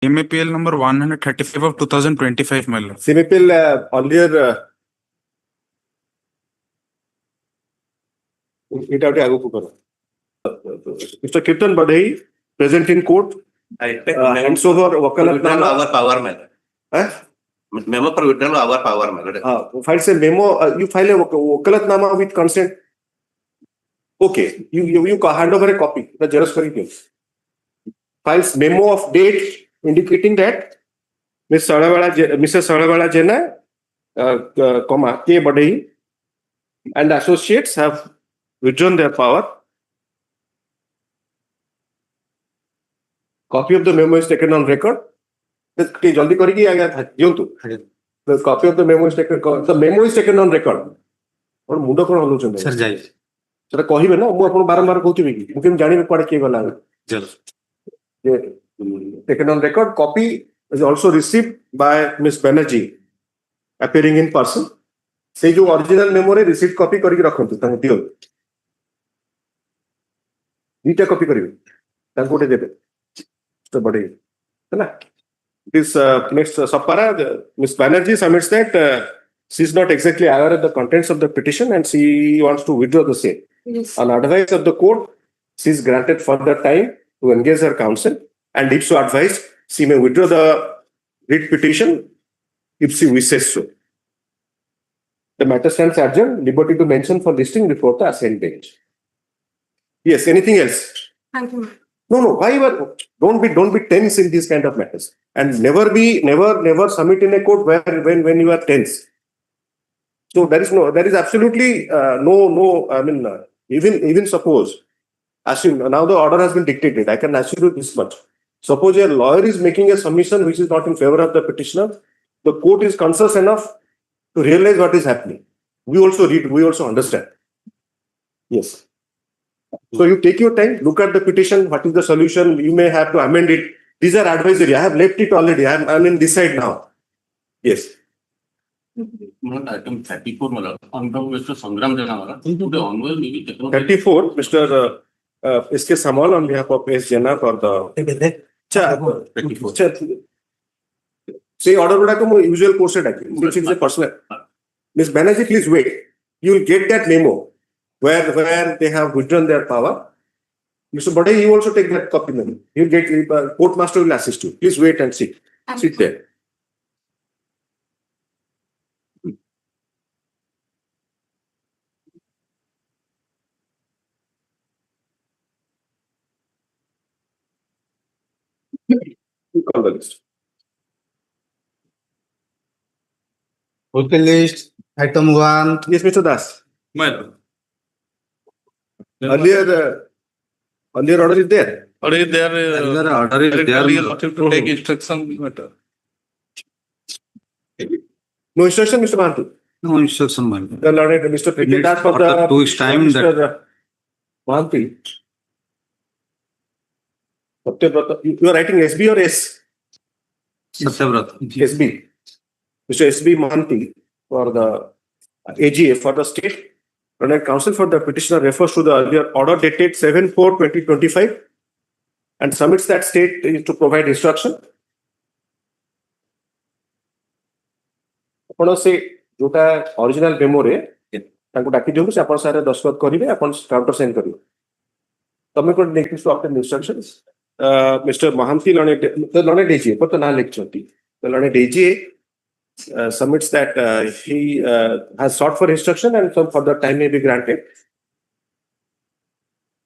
MAPL number 135 of 2025 mail. CMAPL earlier Mr. Kirtan Badhai, present in court, hands over Wakalatnama. Our power matter. Memo for withdrawal our power matter. Files a memo, you file a Wakalatnama with consent. Okay, you hand over a copy, the Xerox curriculum. Files memo of date indicating that Mrs. Sarawala Jena, comma, K. Badai and associates have withdrawn their power. Copy of the memo is taken on record. The copy of the memo is taken. The memo is taken on record. Sir, Jai. Sir, कहिबे ना मु आपन बारंबार कहउथिबे कि मु केम जानिबे पड़े के गला चल taken on record. Copy is also received by Miss Banerjee appearing in person. से जो original memo रे receipt copy करके रखंतु तांको दियो दीटा copy करिवे तांको दे देबे तो बड़े है ना. This next subpara, Miss Banerjee submits that she is not exactly aware of the contents of the petition and she wants to withdraw the same. Yes. On advice of the court, she is granted further time to engage her counsel, and if so advised, she may withdraw the writ petition if she wishes so. The matter stands adjourned. Liberty to mention for listing before the assigned bench. Yes. Anything else? Thank you. No. Why you don't be tense in these kind of matters, and never submit in a court when you are tense. So there is absolutely no. I mean, even suppose, assume now the order has been dictated. I can assure you this much. Suppose a lawyer is making a submission which is not in favor of the petitioner, the court is conscious enough to realize what is happening. We also read, we also understand. Yes. So you take your time, look at the petition, what is the solution, you may have to amend it. These are advisory. I have left it already. I'm in this side now. Yes. Item 34, Hon'Ble Mr. Sangram Jena, 34, Mr. SK Samal on behalf of S. Jena for the 34. Say order usual course which is a personal. Ms. Banerjee, please wait. You will get that memo where they have withdrawn their power. Mr. Badai, you also take that copy memo. You get court master will assist you. Please wait and sit. Sit there. You call the list. Okay, list. Item 1. Yes, Mr. Das. Earlier order is there. Order is there. Order is there. To take instruction matter. No instruction, Mr. Mahantu. No instruction, man. The Lord, Mr. Cricket asked for the 2 weeks time. Mr. Mahantu. You are writing SB or S? Satyavrata. SB. Mr. SB Mahanti for the AGA for the state Learned Counsel for the petitioner refers to the earlier order dated 7/4/2025 and submits that state to provide instruction. आपण से जोटा original memo रे ताको डाकी दियो से आपण सारे दस्तखत करिवे आपण काउंटर साइन करिवे तमे को next to after instructions mister Mahanti learned AGA पर तो ना लेक्चरती the learned AGA submits that he has sought for instruction and some further time may be granted.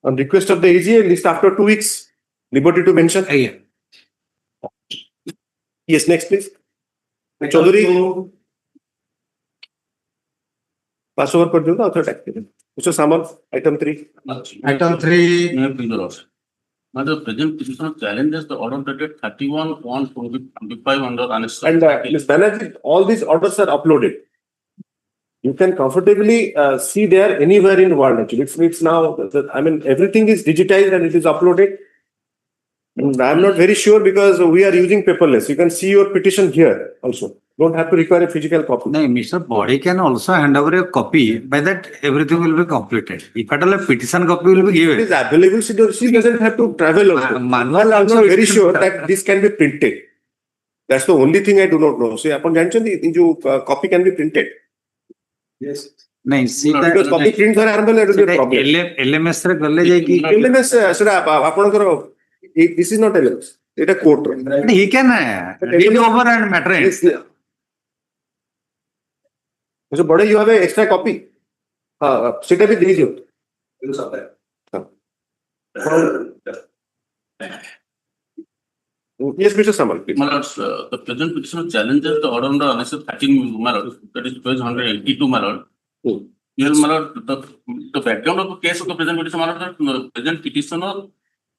On request of the AGA, list after 2 weeks, liberty to mention. Yes, next please. Chaudhary. Pass over per the author type. Mr. Samal, item 3. Item 3. The present petitioner challenges the order dated 31/1/2025 under annexure. And Ms. Banerjee, all these orders are uploaded. You can comfortably see there anywhere in the world. Actually, it's now. I mean, everything is digitized and it is uploaded. And I'm not very sure because we are using paperless. You can see your petition here also. Don't have to require a physical copy. No, Mr. Body can also hand over a copy. By that, everything will be completed. If at all a petition copy will be It is given. available. She doesn't have to travel also. Manual I'm also not it very can- sure that this can be printed. That's the only thing I do not know. So, upon junction, the copy can be printed. Yes. No, see that. Because copy prints are available, it will be a problem. LMS ରେ ଗଲେ ଯାଇକି LMS, ସେଟା ଆପଣଙ୍କର this is not LMS. It's a court. But he can read over and matter it. So, body, you have an extra copy. सेटा भी दे दियो. Yes, Mr. Samal, please. My lords, the present petitioner challenges the order under annexure 13, my lord, that is page 182, my lord. Here, my lord, the background of the case of the present petition, my lord, the present petitioner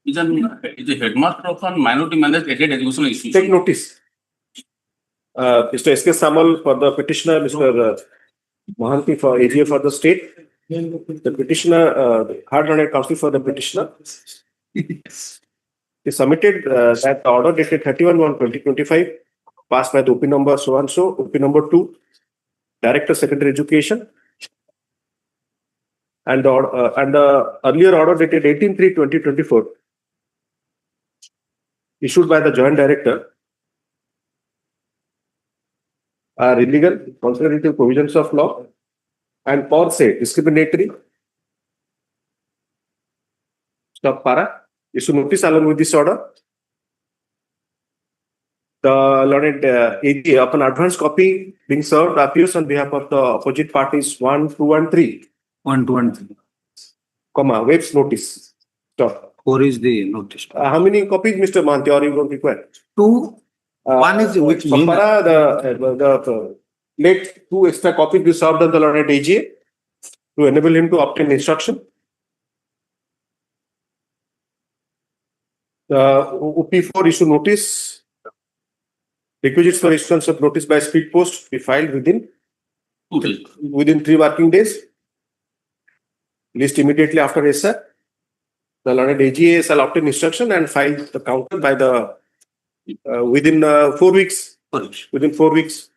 is a headmaster of a minority managed aided educational Take institution. notice. Mr. S.K. Samal for the petitioner, Mr. Mohanty for AGA for the state. The petitioner, hard runner counsel for the petitioner. He submitted that the order dated 31/1/2025, passed by the OP number so and so, OP number 2, Director Secondary Education. And the earlier order dated 18/3/2024, issued by the Joint Director, are illegal, contrary to provisions of law, and per se discriminatory. Stop para. Issue notice along with this order. The learned AG upon advance copy being served appears on behalf of the opposite parties 1, 2, and 3, 1, 2, and 3. comma, waves notice. Stop. 4 is the notice. How many copies, Mr. Mohanty, or you don't require? 2. One is which mean Para, the late 2 extra copies be served on the learned AG to enable him to obtain instruction. The OP4 issue notice. Requisites for issuance of notice by speed post be filed within 3 working days. List immediately after SR. The learned AGA shall obtain instruction and file the counter by the within 4 weeks. Within 4 weeks.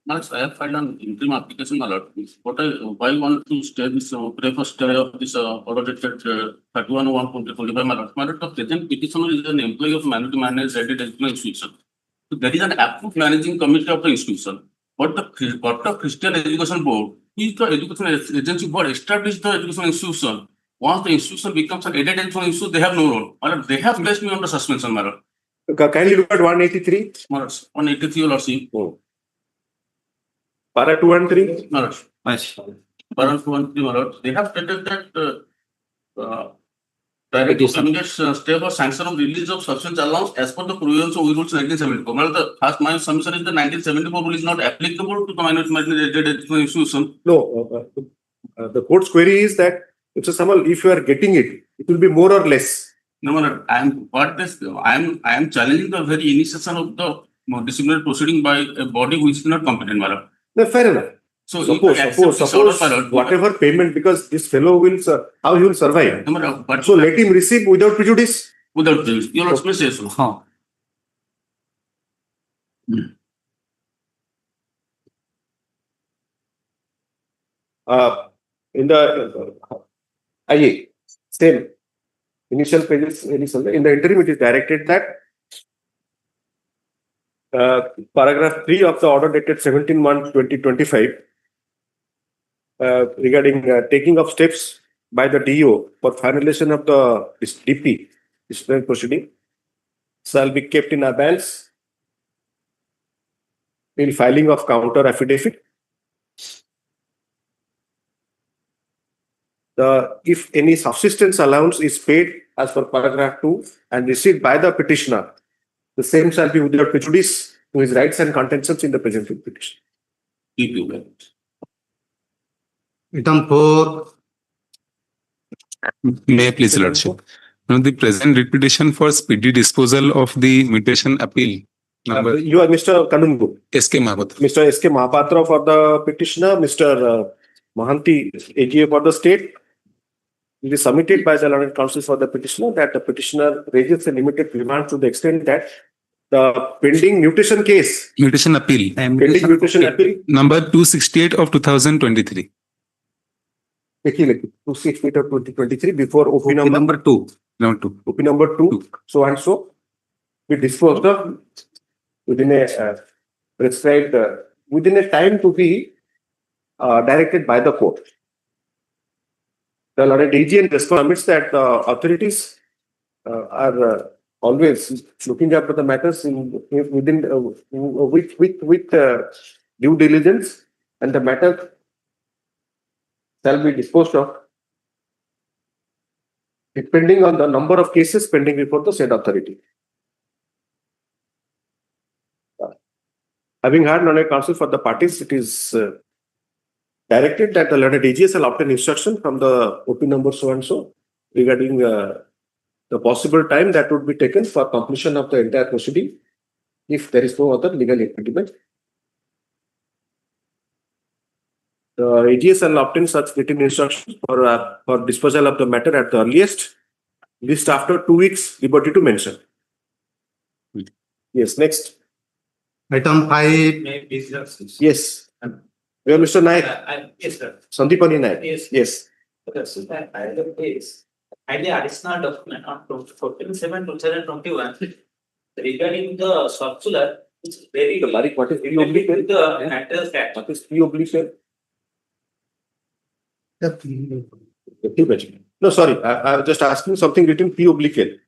My lords, I have filed an interim application, my lord. What why I want to stay this, pray for stay of this order dated 31/1/2025, my lord. My lord, the present petitioner is an employee of minority managed aided educational institution. So there is an approved managing committee of the institution. But the Court of Christian Education Board is the educational agency board established the educational institution. Once the institution becomes an aided educational institution, they have no role. My lord, they have placed me under suspension, my lord. Kindly look at 183. My lord, 183, your lordship. Para 2 and 3. My lord. Yes. Parent 213, my lord, they have stated that direct immediate stay for sanction of release of substance allowance as per the provisions of rules 1974. My lord, the first my assumption is the 1974 rule is not applicable to the minority managed educational institution. No, the court's query is that, Mr. Samal, if you are getting it, it will be more or less. No, my lord, I am challenging the very initiation of the disciplinary proceeding by a body which is not competent, my lord. No, fair enough. So Suppose whatever payment, because this fellow will, how he will survive. No, my lord, but So let him receive without prejudice. without prejudice, your lord may say so. Huh. In the IA, same initial pages, in the interim, it is directed that paragraph 3 of the order dated 17/1/2025 regarding taking of steps by the DO for finalization of this DP, disciplinary proceeding, shall be kept in abeyance in filing of counter affidavit. If any subsistence allowance is paid as per paragraph 2 and received by the petitioner, the same shall be without prejudice to his rights and contentions in the present petition. Keep you well. Item 4. May I please, Lordship? Now, the present writ petition for speedy disposal of the mutation appeal number You are Mr. Kanungu, SK Mahapatra. Mr. S.K. Mahapatra for the petitioner, Mr. Mohanty, AGA for the state. It is submitted by the learned counsel for the petitioner that the petitioner raises a limited remand to the extent that The pending mutation case, mutation appeal pending mutation appeal, number 268 of 2023. 268 of 2023 before OP number number 2. Number 2. OP number 2, so and so, be disposed of within a prescribed, within a time to be directed by the court. The Lord AG and response admits that the authorities are always looking after the matters within with due diligence, and the matter shall be disposed of depending on the number of cases pending before the said authority. Having had non counsel for the parties, it is directed that the learned AG shall obtain instruction from the OP number so and so regarding the possible time that would be taken for completion of the entire proceeding if there is no other legal impediment. The AG shall obtain such written instructions for disposal of the matter at the earliest, list after 2 weeks, liberty to mention. Yes, next. Item 5. Yes. We have Mr. Naik, Yes, sir. Sandipani Naik. Yes. Yes. Okay, so that I have is highly additional document on 14/7/2021 regarding the circular, which is very What is P oblique? with the matter fact. What is P oblique? No, sorry. I was just asking something written P oblique.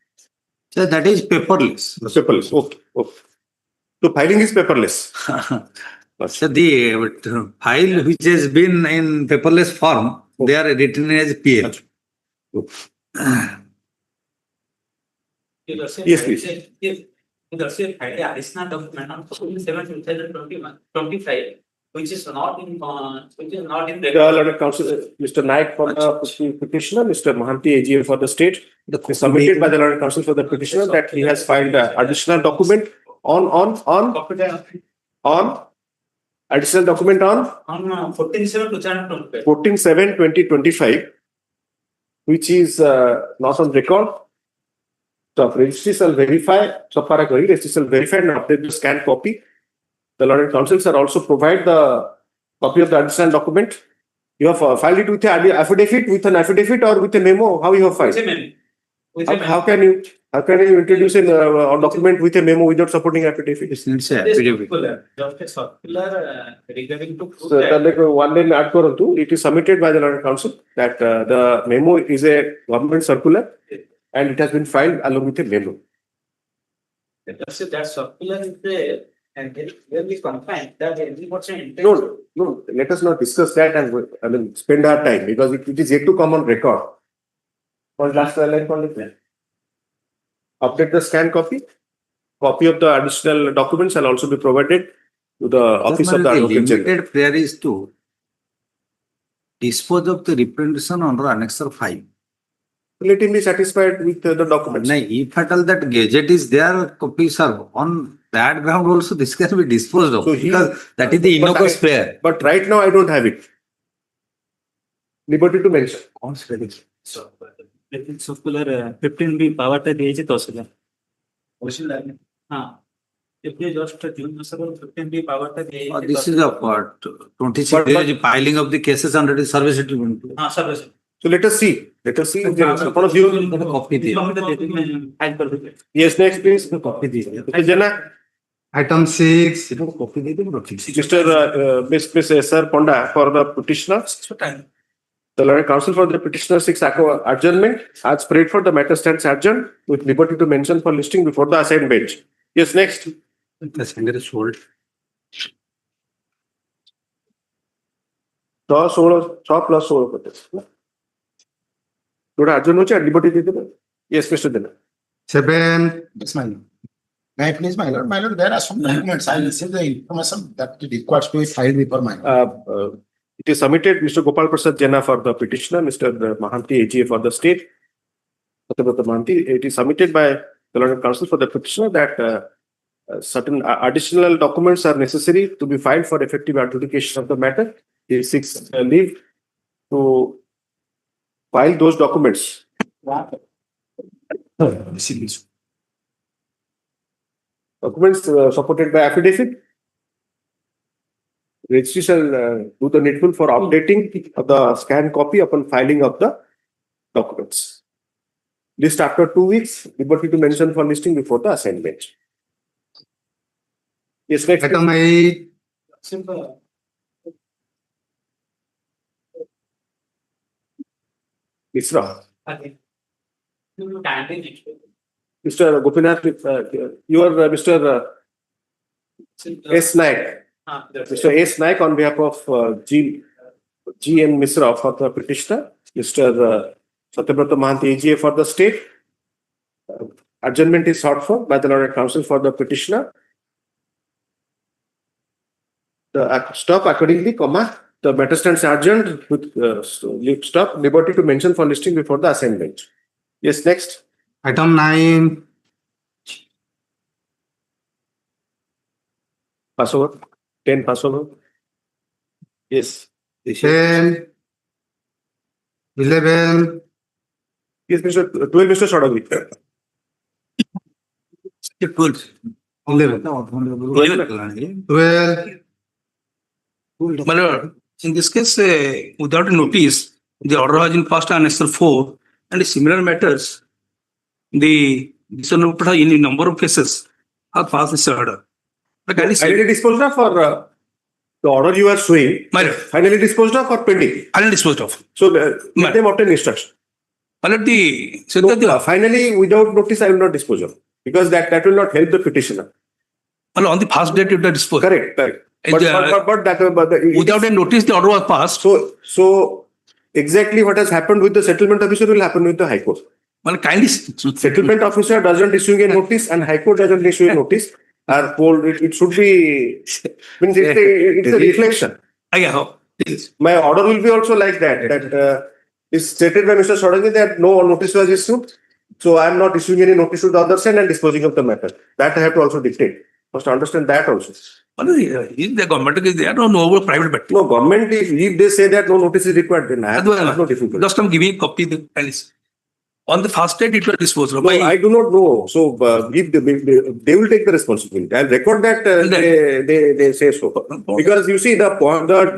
So that is paperless. Paperless. Okay. Okay. So filing is paperless. So the file which has been in paperless form, they are written as PL. Yes, please. Yes. Highly additional document on 14/7/2025, which is not in The Lord Counsel, Mr. Naik for the petitioner, Mr. Mahanti AGA for the state, is submitted by the Lord Counsel for the petitioner that he has filed additional document on additional document on 14/7/2025. 14/7/2025, which is not on record. So registry shall verify, so far as registry shall verify and update the scanned copy. The Lord Counsel shall also provide the copy of the additional document. You have filed it with an affidavit, or with a memo? How you have filed? How can you introduce a document with a memo without supporting affidavit? It's affidavit. Just a circular regarding to prove So that. one line add karantu. It is submitted by the Lord Counsel that the memo is a government circular and it has been filed along with a memo. Just that circular is there and really confined that every person. No, let us not discuss that and spend our time because it is yet to come on record. What last line called it? Update the scan copy. Copy of the additional documents shall also be provided to the office of the Advocate General. limited prayer is to dispose of the representation under Annexure 5. Let him be satisfied with the documents. Now, if at all that gazette is there, copies are on that ground also this can be disposed of So he- because that is the innocuous prayer. But right now I don't have it. Liberty to mention. circular 15B power ଟା ଦେଇଛି ତହସିଲ ହଁ ଏବେ just June ମାସର 15B power ଟା This is of what 26 days filing of the cases under the service settlement. ହଁ service So let us see. Upon a view. Copy दिए. File कर देते Yes, next please. Copy दिए. Mr. Jana, Item 6. Copy दिए तो रखी. Mr. Miss Sir Ponda for the petitioner. The Lord Counsel for the petitioner seeks adjournment as prayed for the matter stands adjourned with liberty to mention for listing before the assigned bench. Yes, next. The sender is sold. 6 plus 16 करते हैं थोड़ा अर्जुन हो जाए liberty दे दे yes mister देना 7. Yes, my lord. May I please, my lord? My lord, there are some documents. I received the information that it requires to be filed before my lord. It is submitted Mr. Gopal Prasad Jena for the petitioner, Mr. Mahanti AGA for the state. Satyabrat Mahanti, it is submitted by the Lord Counsel for the petitioner that certain additional documents are necessary to be filed for effective adjudication of the matter. He seeks leave to file those documents. Documents supported by affidavit. Registry shall do the needful for updating of the scanned copy upon filing of the documents. List after 2 weeks, liberty to mention for listing before the assignment. Yes, next. Item 8, Simple. Misra. Okay. You can do it. Mr. Gopinath, you are Mr. Simple. S. Naik. Mr. S. Naik on behalf of G. M. Misra for the petitioner, Mr. Satyabrata Mahanti AGA for the state. Adjournment is sought for by the Lord Counsel for the petitioner. The stop accordingly, comma, the matter stands adjourned with stop, liberty to mention for listing before the assignment. Yes, next. item 9, Passover. 10 Passover. Yes. 10, 11, Yes, Mr. 12, Mr. Sodagri. 12. 11, 12, My lord, in this case, without a notice, the order has been passed on Annexure 4 and similar matters, the in a number of cases have passed this order. But can you say, Finally disposed of or the order you are showing, my lord, finally disposed of or pending? finally disposed of. So let them obtain instruction. My lord, the, so No, the, finally, without notice, I will not dispose of because that will not help the petitioner. my lord, on the first date, it was disposed. Correct, correct. And, But Without a notice, the order was passed. So exactly what has happened with the settlement officer will happen with the High Court. Well, kindly. Settlement officer doesn't issue a notice and High Court doesn't issue a notice. Are told it should be, means it's a reflection. Yeah. My order will be also like that is stated by Mr. Sodangi that no notice was issued. So I am not issuing any notice to the other side and disposing of the matter. That I have to also dictate. Must understand that also. Well, if the government is there, no private matter. No, government, if they say that no notice is required, then I have no difficulty. Just I'm giving a copy of the Alice. On the first date, it was disposed of. No, I do not know. So they will take the responsibility. I'll record that they say so. Because you see the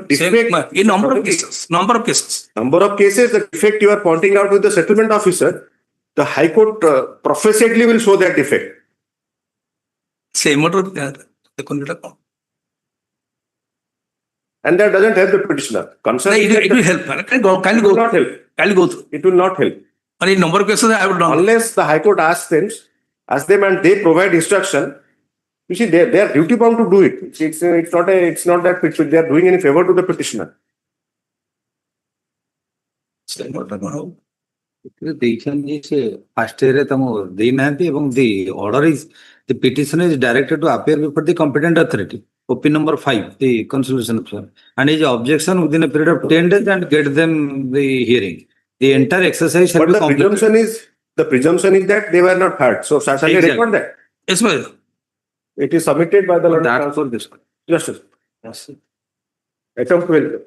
defect. In number of cases. Number of cases. The defect you are pointing out with the settlement officer, the High Court professedly will show that defect. Same order. The conduct. And that doesn't help the petitioner. It will help. Kindly It will not help. go through. It will not help. And in number of cases, I would not. Unless the High Court asks them and they provide instruction, you see, they are duty bound to do it. It's not that they are doing any favor to the petitioner. First year the order is the petitioner is directed to appear before the competent authority. OP number 5, the consultation officer, and his objection within a period of 10 days and get them the hearing. The entire exercise shall But be the completed. presumption is that they were not heard. So shall I Exactly. record that? Yes, ma'am. It is submitted by the Lord That Counsel. for this. Justice. Item 12.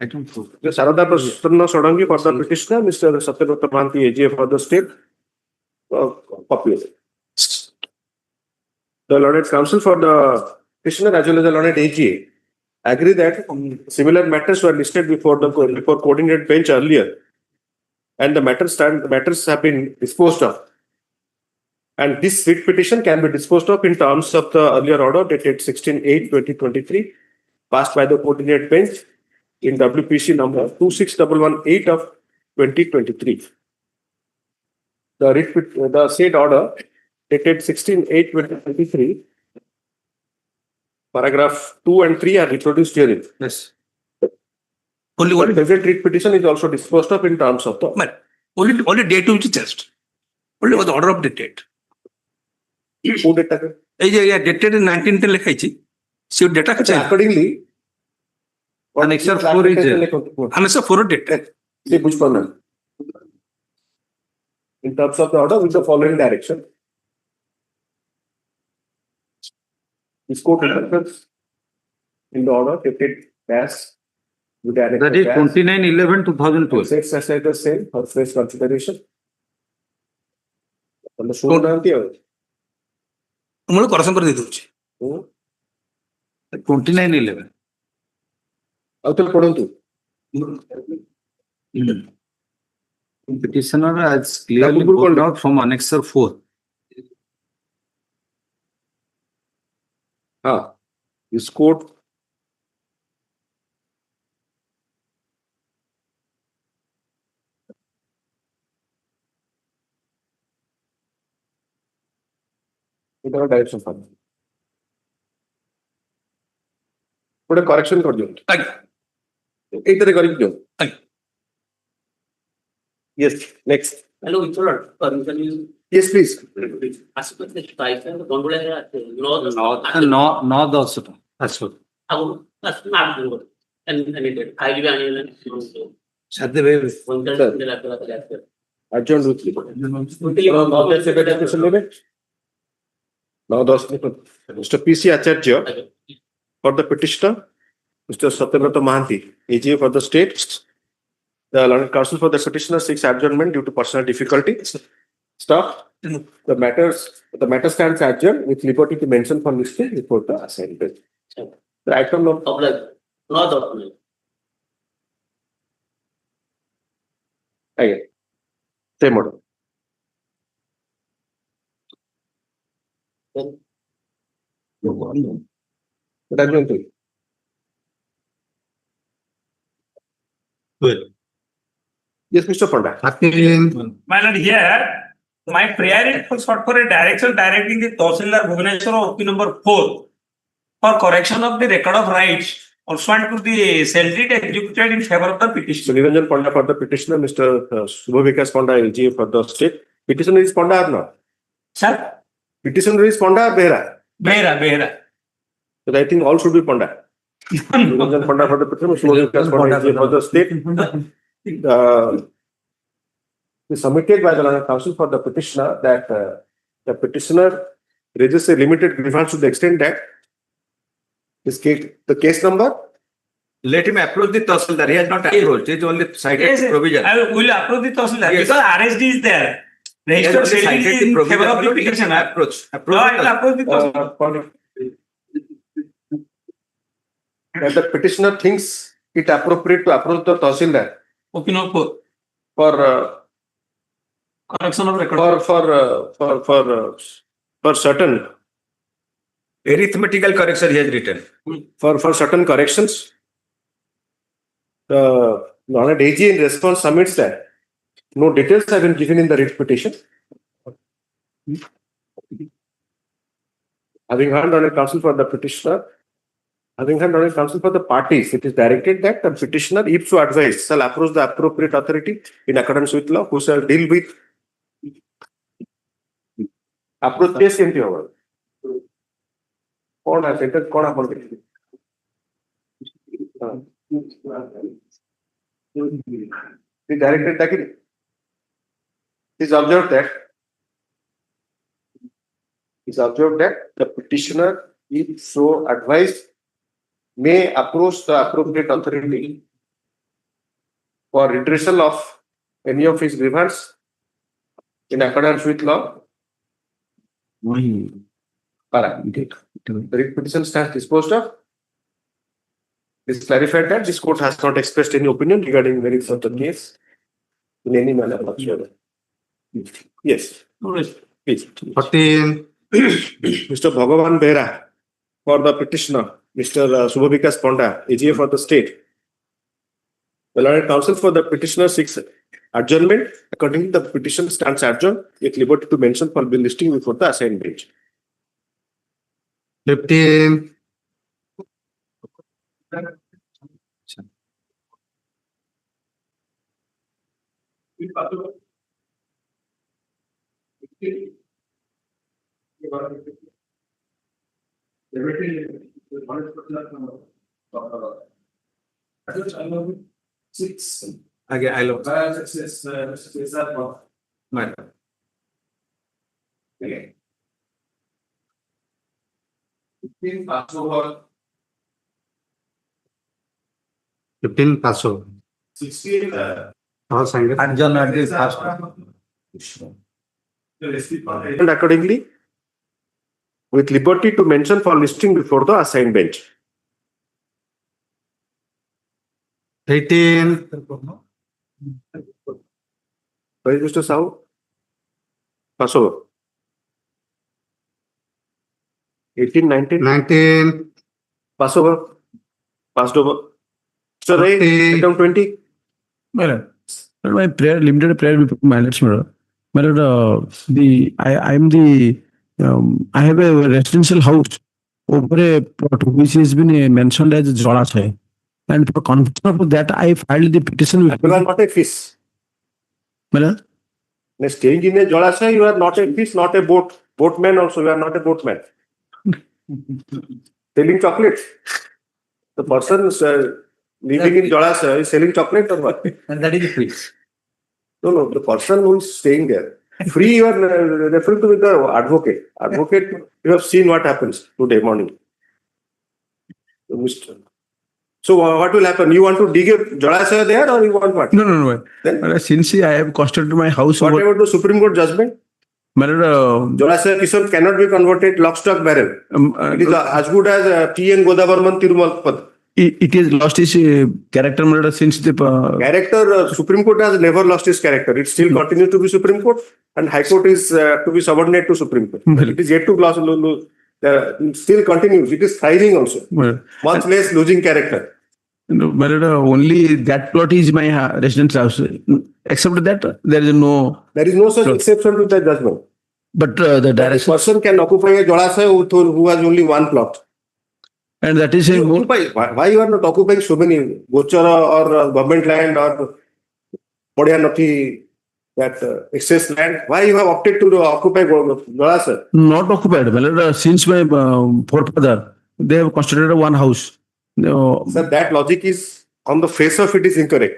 Item 4. The Sarada Prasanna Sodangi for the petitioner, Mr. Satyabrata Mahanti AGA for the state. Copy. The Lord Counsel for the petitioner as well as the Lord AGA agree that similar matters were listed before coordinated bench earlier, and the matters have been disposed of. And this writ petition can be disposed of in terms of the earlier order dated 16/8/2023, passed by the coordinated bench in WPC number 26118 of 2023. The said order dated 16/8/2023, paragraph 2 and 3 are reproduced herein. Yes. The Only present writ petition is also disposed of in terms of the. only date which is just. Only was the order of the date. Who data? Dated in 1910 লেখা আছে সেই data কাছে Accordingly, Annexure 4 is there. Annexure 4 dated. See, which one? In terms of the order with the following direction. This court interprets in the order dated as with the That is 29/11/2012. sets aside the same for fresh consideration. On the show ମୁଁ correction କରି ଦେଇଦଉଛି। 2911. ଆଉ ଥରେ ପଢନ୍ତୁ। Petitioner has clearly ପୂର୍ବରୁ broken କଣ? out from Annexure 4. ହଁ, this court ଏଇଟା direction farm ଗୋଟେ କରେକ୍ସନ କରିଦିଅନ୍ତୁ। ଆଜ୍ଞା ଏଇଟାରେ କରିକି ଦିଅନ୍ତୁ। ଆଜ୍ଞା। Yes, next. Hello, it's all right. Permission is. Yes, please. Ask the strike and the gondola here. No, No, also. That's what. that's not good. And it. I give an Sadhya Bhai. Adjourned with liberty. Now, Mr. P.C. Acharya for the petitioner, Mr. Satyabrata Mahanti, AGA for the state. The learned counsel for the petitioner seeks adjournment due to personal difficulty. Stop. The matter stands adjourned with liberty to mention for listing before the assigned bench. The item number. Again, same order. What are you going to do? Well. Yes, Mr. Panda. 13. My lord, here, my prayer is for a direction directing the Tahsildar Bhubaneswar OP number 4 for correction of the record of rights pursuant to the cell deed executed in favor of the So, petitioner. Niranjan Panda for the petitioner, Mr. Subhavikas Panda, LGA for the state. Petitioner is Panda or not? Sir, Petitioner is Panda or Behra? Behra. So, I think all should be Panda. Niranjan Panda for the petitioner, Subhavikas Panda, LGA for the state. Is submitted by the learned counsel for the petitioner that the petitioner raises a limited grievance to the extent that his case, the case number. Let him approach the Tahsildar. He has not approached. He is only cited Yes, the provision. I will approve the Tahsildar Yes. because RSD is there. He has Registered only cell deed cited is the in provision. favor of the He can petitioner. approach. No, I will approve the Tahsildar. That the petitioner thinks it appropriate to approach the Tahsildar OP number 4, for correction of record. for certain Arithmetical correction he has written. for certain corrections. The Honored AG in response submits that no details have been given in the writ petition. Having heard Honored counsel for the petitioner, having heard Honored counsel for the parties, it is directed that the petitioner, if so advised, shall approach the appropriate authority in accordance with law, who shall deal with approach case in the over. कौन है centre कौन अपन के the directed that it is observed that the petitioner, if so advised, may approach the appropriate authority for redressal of any of his grievance in accordance with law. The writ petition stands disposed of. It is clarified that this court has not expressed any opinion regarding merits of the case in any manner whatsoever. Yes, please. 14. Mr. Bhagavan Behra for the petitioner, Mr. Subhavikas Panda, AGA for the state. The learned counsel for the petitioner seeks adjournment. Accordingly, the petition stands adjourned with liberty to mention for bill listing before the assigned bench. 15. Again, I love. My. Fifteen pass over. Adjourn at the first. And accordingly, with liberty to mention for listing before the assigned bench. 18, Where is Mr. Sahoo? Pass over. 18, 19, 19, pass over. Passed over. Mr. Ray, 20. sit down 20. My lord, my prayer, limited prayer before my lords, my lord. My lord, I have a residential house over a plot which has been mentioned as Jolasai. And for confirmation of that, I filed the petition. You are not a fish. My lord, Staying in a Jolasai, you are not a fish, not a boatman also, you are not a boatman. Selling chocolate. The person living in Jolasai is selling chocolate or what? And that is free. No, the person who is staying there. Free, you are referring to the advocate. Advocate, you have seen what happens today morning. So what will happen? You want to dig a Jolasai there or you want what? no. Then My lord, since I have constructed my house what over, about the Supreme Court judgment? my lord, Jolasai Kishore cannot be converted lock, stock, barrel. It is as good as T.N. Godavarman Tirumal Pad. it has lost its character, my lord, since the Character, Supreme Court has never lost its character. It still continues to be Supreme Court and High Court is to be subordinate to Supreme Court. It is yet to lose. It still continues. It is thriving also. Much less losing character. My lord, only that plot is my residence house. Except that, there is no. There is no such exception to that judgment. But the A direction, person can occupy a Jolasai who has only one plot. and that is a You occupy, why you are not occupying so many Gochara or government land or Podyanati, that excess land? Why you have opted to occupy Jolasai? not occupied. My lord, since my forefather, they have constructed one house. No, Sir, that logic is on the face of it is incorrect.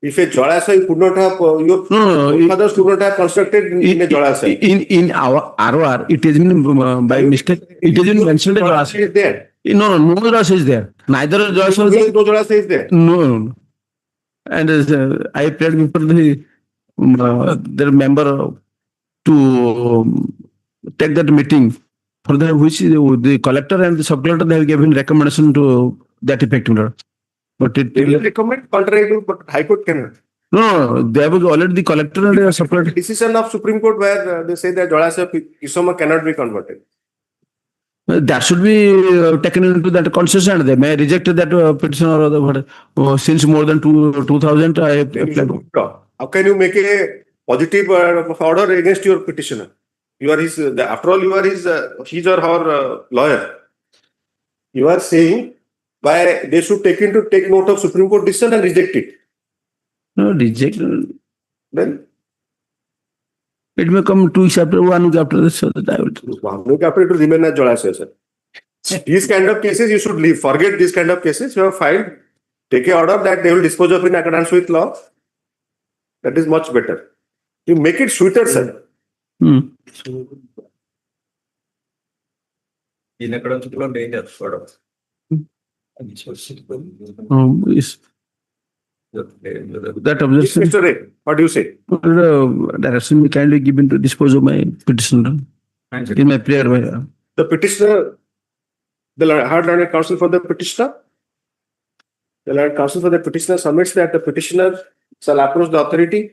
If a Jolasai could not have, your no. fathers could not have constructed in a Jolasai. In our ROR, it has been by mistake. It has been mentioned as Jolasai is there. No, Jolasai is there. Neither Jolasai is there. No Jolasai is there. No. And I prayed before their member to take that meeting for the which the collector and the sub collector they have given recommendation to that effect. But They will recommend contrary to, but High Court cannot. no, there was already the collector and the sub collector. Decision of Supreme Court where they say that Jolasai Kisoma cannot be converted. That should be taken into that consideration. They may reject that petition or other. Since more than 2000, I have applied. How can you make a positive order against your petitioner? You are his, after all, you are his or her lawyer. You are saying why they should take note of Supreme Court decision and reject it. No, reject. Then It may come 2 weeks after, 1 week after this. So that I will. 1 week after it will remain as Jolasai, sir. These kind of cases you should leave. Forget these kind of cases. You have filed. Take a order that they will dispose of in accordance with law. That is much better. You make it sweeter, sir. In accordance with law, danger, sort of. Yes. That Yes, objection, Mr. Ray, what do you say? direction be kindly given to dispose of my petition in my prayer. The petitioner, the hard learned counsel for the petitioner, the learned counsel for the petitioner submits that the petitioner shall approach the authority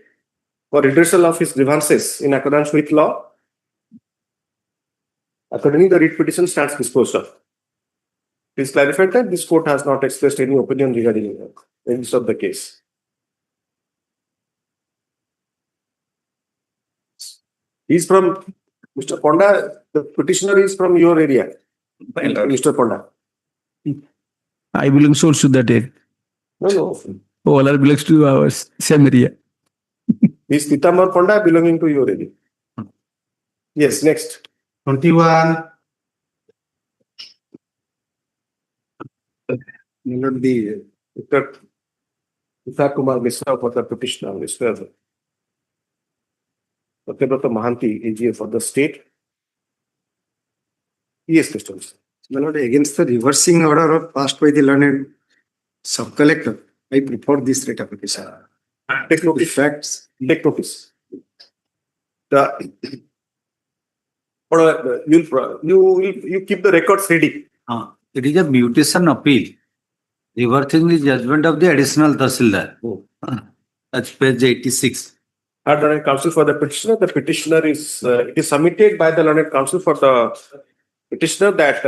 for redressal of his grievances in accordance with law. Accordingly, the writ petition stands disposed of. It is clarified that this court has not expressed any opinion regarding the merits of the case. He's from Mr. Ponda. The petitioner is from your area, Mr. Ponda. I belong also to that area. No. All are belongs to our same area. Is Pitamar Ponda belonging to your area? Yes, next. 21. Not the Mr. Vishak Kumar Misra for the petitioner, Mr. Satyabrata Mahanti, AGA for the state. Yes, Mr. Misra. My lord, against the reversing order passed by the learned sub-collector, I prefer this writ application. Take notice. Facts. Take notice. The or you keep the records ready. It is a mutation appeal. Reversing the judgment of the additional Tahsildar. That's page 86. Had learned counsel for the petitioner. The petitioner is it is submitted by the learned counsel for the petitioner that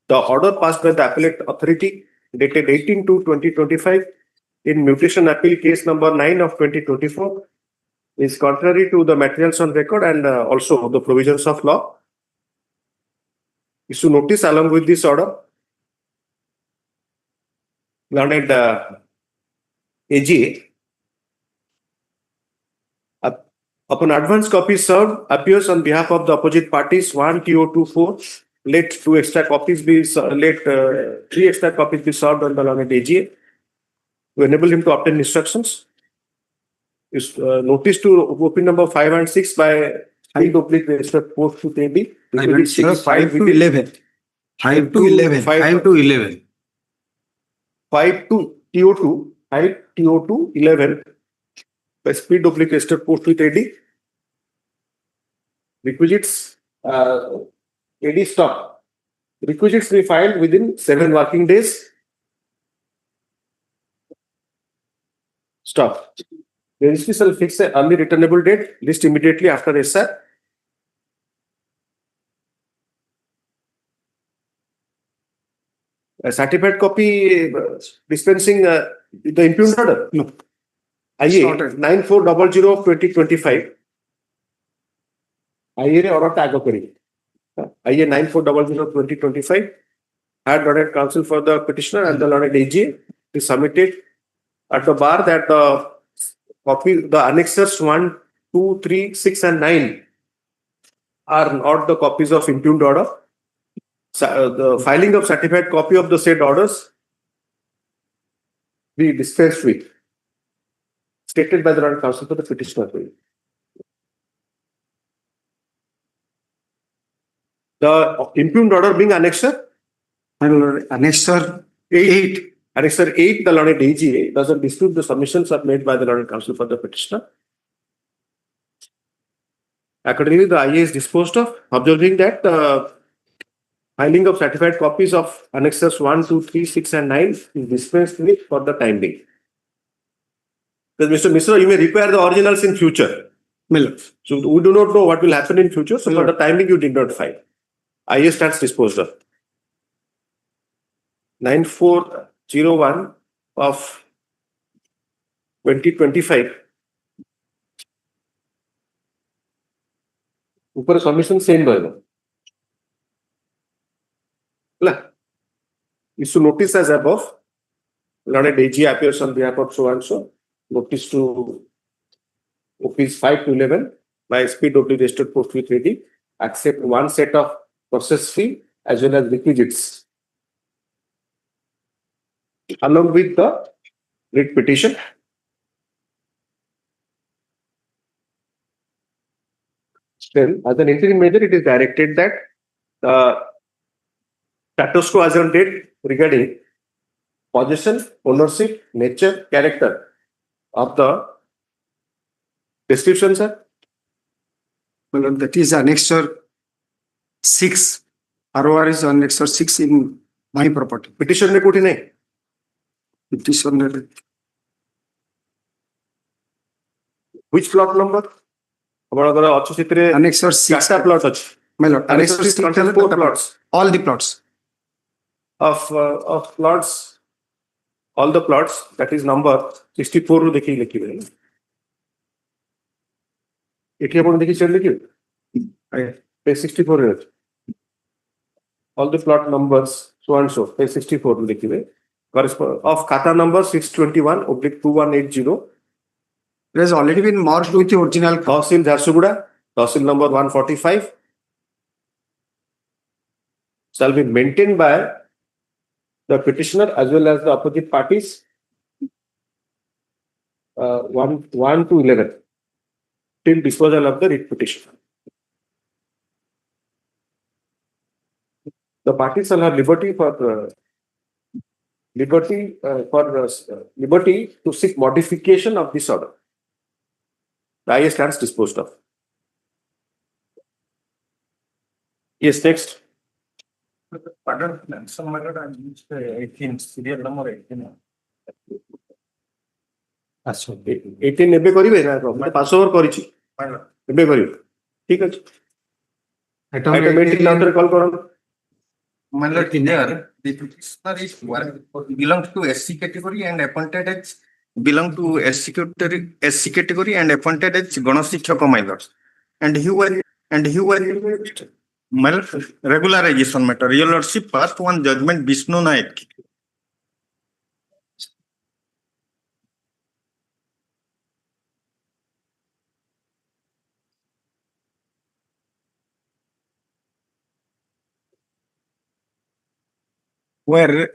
the order passed by the appellate authority dated 18/2/2025 in mutation appeal case number 9 of 2024 is contrary to the materials on record and also the provisions of law. Issue notice along with this order. Learned AGA. Upon advance copy served appears on behalf of the opposite parties 1 TO24. Let 2 extra copies be let 3 extra copies be served on the learned AGA to enable him to obtain instructions. Is notice to OP number 5 and 6 by 5 registered post to 3B. 5 to 11. 5 to 11. 5 to 11. 5 to TO2. 5 TO2 11. By speed duplicate registered post with AD. Requisites AD stop. Requisites be filed within 7 working days. Stop. The registry shall fix an early returnable date, list immediately after SR. A certified copy dispensing the impugned order. No. IA 9400/2025. IA order tag IA 9400/2025 had learned counsel for the petitioner and the learned AG is submitted at the bar that the copy, the annexures 1, 2, 3, 6, and 9 are not the copies of impugned order. The filing of certified copy of the said orders be dispensed with. Stated by the learned counsel for the petitioner. The impugned order being annexure. Annexure 8. Annexure 8, the learned AGA doesn't dispute the submissions are made by the learned counsel for the petitioner. Accordingly, the IA is disposed of, observing that filing of certified copies of annexures 1, 2, 3, 6, and 9 is dispensed with for the time being. Because Mr. Misra, you may require the originals in future. So we do not know what will happen in future. So for the time being, you did not file. IA stands disposed of. 9401 of 2025. ऊपर submission send रहेगा. Issue notice as above. Learned AG appears on behalf of so and so. Notice to OPs 5 to 11 by SPW registered post with ready. Accept one set of process fee as well as requisites along with the writ petition. Then, as an interim measure, it is directed that status quo as on date regarding possession, ownership, nature, character of the description, sir. Well, that is annexure 6. ROR is annexure 6 in my property. Petition में कोठी नहीं. Petition. Which plot number? हमारा अच्छे चित्रे Annexure 6. plot अच्छे. My lord, annexure 6 contains 4 plots. All the plots. Of plots, all the plots, that is number 64 ରୁ देखिए लिखी हुई है. एठी आपण देखिए चल लिखी. Page 64 रे. All the plot numbers so and so page 64 ରୁ देखिए. Correspond of khata number 621/2180. It has already been merged with the original. Tahsil Jharsuguda, Tahsil number 145 shall be maintained by the petitioner as well as the opposite parties 1 to 11 till disposal of the writ petition. The parties shall have liberty to seek modification of this order. The IA stands disposed of. Yes, next. Pardon, some matter I used 18, serial number 18. 18 ଏବେ କରିବେ ନା ମୁଁ 500 over କରିଛି ଏବେ କରିବେ ଠିକ ଅଛି item 18 ଆଉ ଥରେ କଲ୍ କରନ୍ତୁ My lord, there, the petitioner is belongs to SC category and appointed as belong to SC category and appointed as Ganashikshaka, my lord. And he was my lord, regularization matter. Your lordship passed one judgment, Vishnu Naik. Where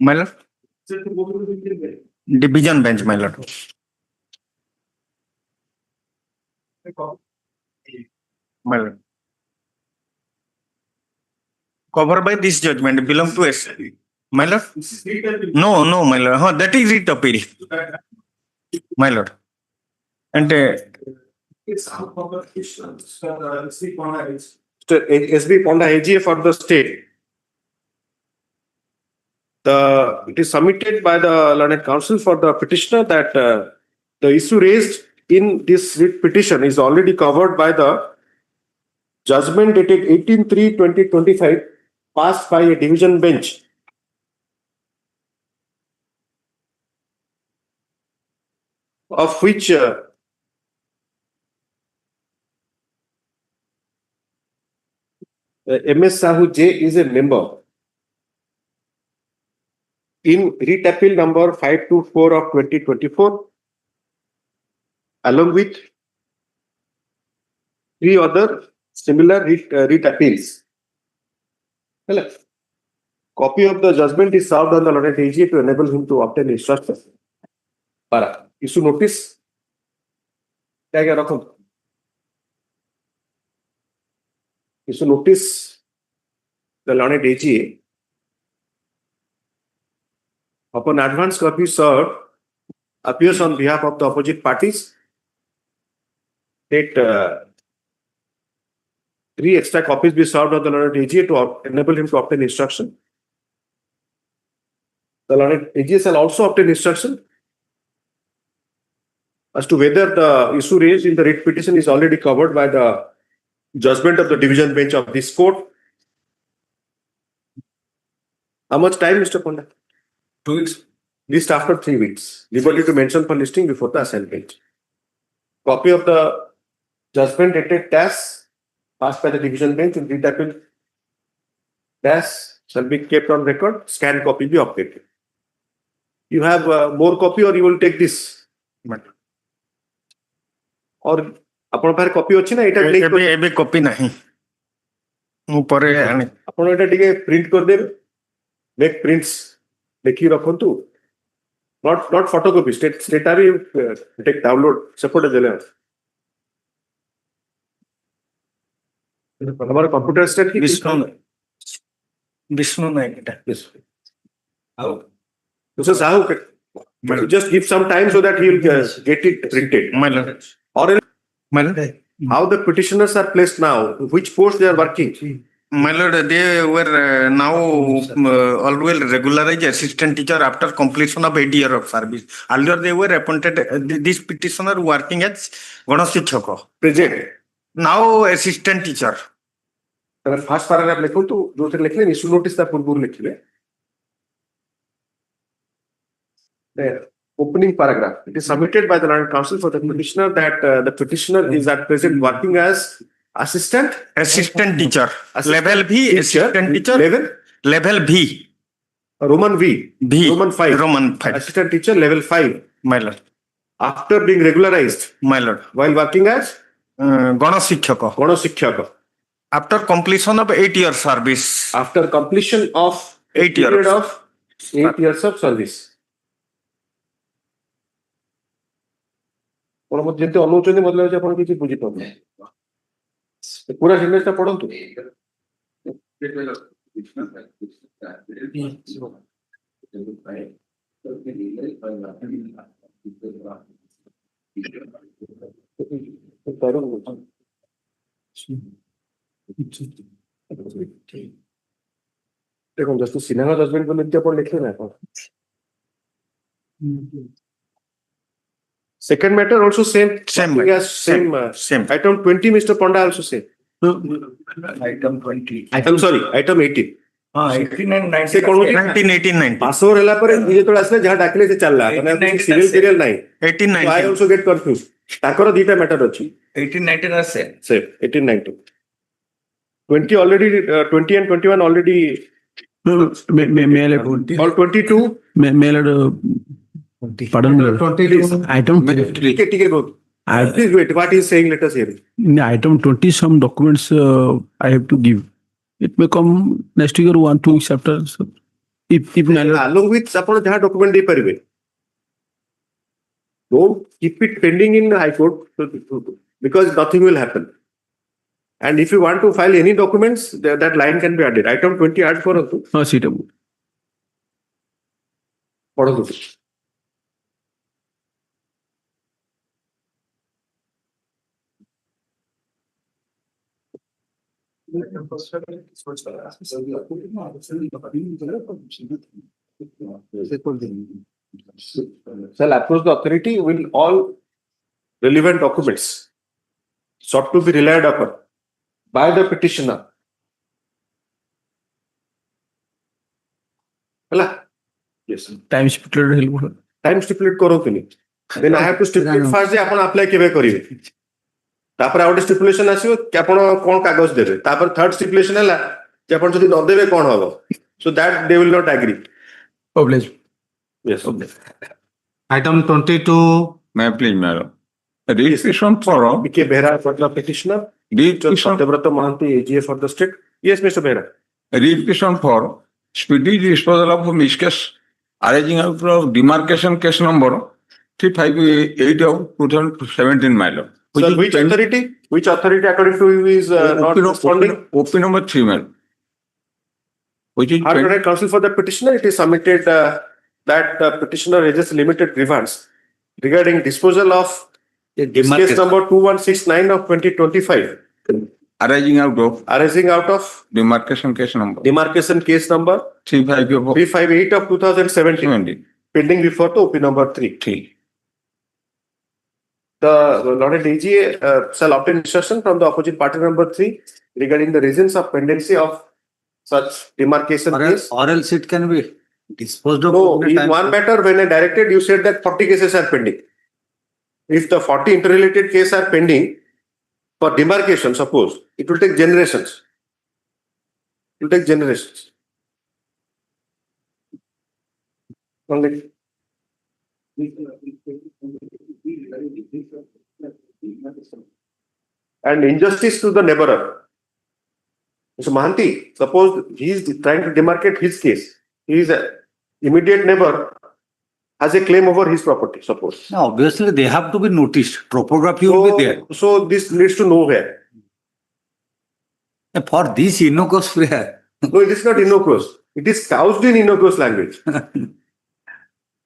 my lord, division bench, my lord. My lord. Covered by this judgment belong to S. My lord. No, my lord. Huh, that is it appeal. My lord. And SB Ponda AGA for the state. It is submitted by the learned counsel for the petitioner that the issue raised in this writ petition is already covered by the judgment dated 18/3/2025 passed by a division bench. Of which MS Sahoo J is a member. In writ appeal number 524 of 2024, along with 3 other similar writ appeals. Well, copy of the judgment is served on the learned AG to enable him to obtain instruction. Para issue notice. Issue notice the learned AG upon advance copy served appears on behalf of the opposite parties. That 3 extra copies be served on the learned AG to enable him to obtain instruction. The learned AG shall also obtain instruction as to whether the issue raised in the writ petition is already covered by the judgment of the division bench of this court. How much time, Mr. Ponda? 2 weeks. List after 3 weeks. Liberty to mention for listing before the assigned bench. Copy of the judgment dated TAS passed by the division bench in writ appeal TAS shall be kept on record. Scanned copy be updated. You have more copy or you will take this? Or ଆପଣ ପାଖରେ copy ଅଛି ନା ଏଟା ଏବେ copy ନାହିଁ ମୁଁ ପରେ ଆଣି ଆପଣ ଏଟା ଟିକେ ପ୍ରିଣ୍ଟ କରିଦେବେ ମେକ୍ ପ୍ରିଣ୍ଟସ୍ ଲେଖି ରଖନ୍ତୁ not photocopy ସେଟା ବି ଟେକ୍ ଡାଉନଲୋଡ ସେପଟେ ଦେଲେ ଆମର କମ୍ପ୍ୟୁଟର ଷ୍ଟେଟ୍ କି ବିଷ୍ଣୁ ନାୟକ ଏଟା ଆଉ Sahoo, just give some time so that he will get it printed. My lord. Or My lord. how the petitioners are placed now, which post they are working. My lord, they were now always regularized assistant teacher after completion of 8 years of service. Earlier they were appointed, this petitioner working as Ganashikshaka. Present. Now assistant teacher. First paragraph लिखो जो थे लिखले issue notice ता पूर्व लिखले. There, opening paragraph. It is submitted by the learned counsel for the petitioner that the petitioner is at present working as assistant teacher. Level V, assistant teacher. Level V. Roman V. Roman 5. Roman 5. Assistant teacher level 5. My lord. After being regularized. My lord. While working as Ganashikshaka. After completion of 8 years service. After completion of 8 years. Of 8 years of service. ଯେମିତି ଅନଉଛନ୍ତି ମତେ ଲାଗୁଛି ଆପଣ କିଛି ବୁଝିପାରୁନି ପୁରା ସେଣ୍ଟେନ୍ସଟା ପଢନ୍ତୁ देखो just Sinha judgement को लेके अपन लिखे ना second matter also same Same. item 20 Mr. Ponda also same Item 20. I'm sorry item 18 18 and 19. से कौन 19, 18, 19. पास ओवर ହେଲା ପରେ ଇଏ ଯେତେବେଳେ ଆସିଲେ ଯାହା ଡାକିଲେ ସେ ଚାଲିଲା ମାନେ ସିରିୟଲ ସିରିୟଲ ନାହିଁ 18, so I 19. also get confused ତାଙ୍କର ଦିଟା ମ୍ୟାଟର ଅଛି 18, 19 are same. same 18 19 20 already 20 and 21 already all 22 pardon me, item ठीक है go please wait what he is saying let us hear it. in item 20 some documents I have to give. It may come next year 1-2 weeks after. So if along with ଆପଣ ଯାହା document ଦେଇ ପାରିବେ don't keep it pending in high court because nothing will happen and if you want to file any documents that line can be added item 20 add କରନ୍ତୁ suitable. ପଢନ୍ତୁ shall approach the authority will all relevant documents sought to be relied upon by the petitioner. Hala? Yes. Time stipulated helpful. Time stipulate କରନ୍ତୁନି. Then I have to stipulate first ଯେ ଆପଣ apply କେବେ କରିବେ. ତାପରେ ଆଉ ଗୋଟେ stipulation ଆସିବ କି ଆପଣ କଣ କାଗଜ ଦେବେ. ତାପରେ third stipulation ହେଲା ଯେ ଆପଣ ଯଦି ନ ଦେବେ କଣ ହବ. So that they will not agree. Oblige. Yes. Item 22. May I please, madam? Registration for B.K. Behra for the petitioner. registration Satyavrata Mahanti, AGA for the state. Yes, Mr. Behra. registration for speedy disposal of miscase arising out of demarcation case number 358 of 2017 mile. Sir, which authority? Which authority according to you is not responding? OP number 3 mile. Which is Honorable Counsel for the petitioner, it is submitted that the petitioner raises limited grievance regarding disposal of case number 2169 of 2025 arising out of demarcation case number 358 of 2017 pending before the OP number 3. The Lord AGA shall obtain instruction from the opposite party number 3 regarding the reasons of pendency of such demarcation case. Or else it can be disposed of. No, in one matter when I directed, you said that 40 cases are pending. If the 40 interrelated cases are pending for demarcation, suppose, it will take generations. It will take generations. Only. And injustice to the neighborer. Mr. Mahanti, suppose he is trying to demarcate his case. His immediate neighbor has a claim over his property, suppose. No, obviously they have to be noticed. Topography will be there. So this leads to nowhere. For this innocuous prayer. No, it is not innocuous. It is couched in innocuous language.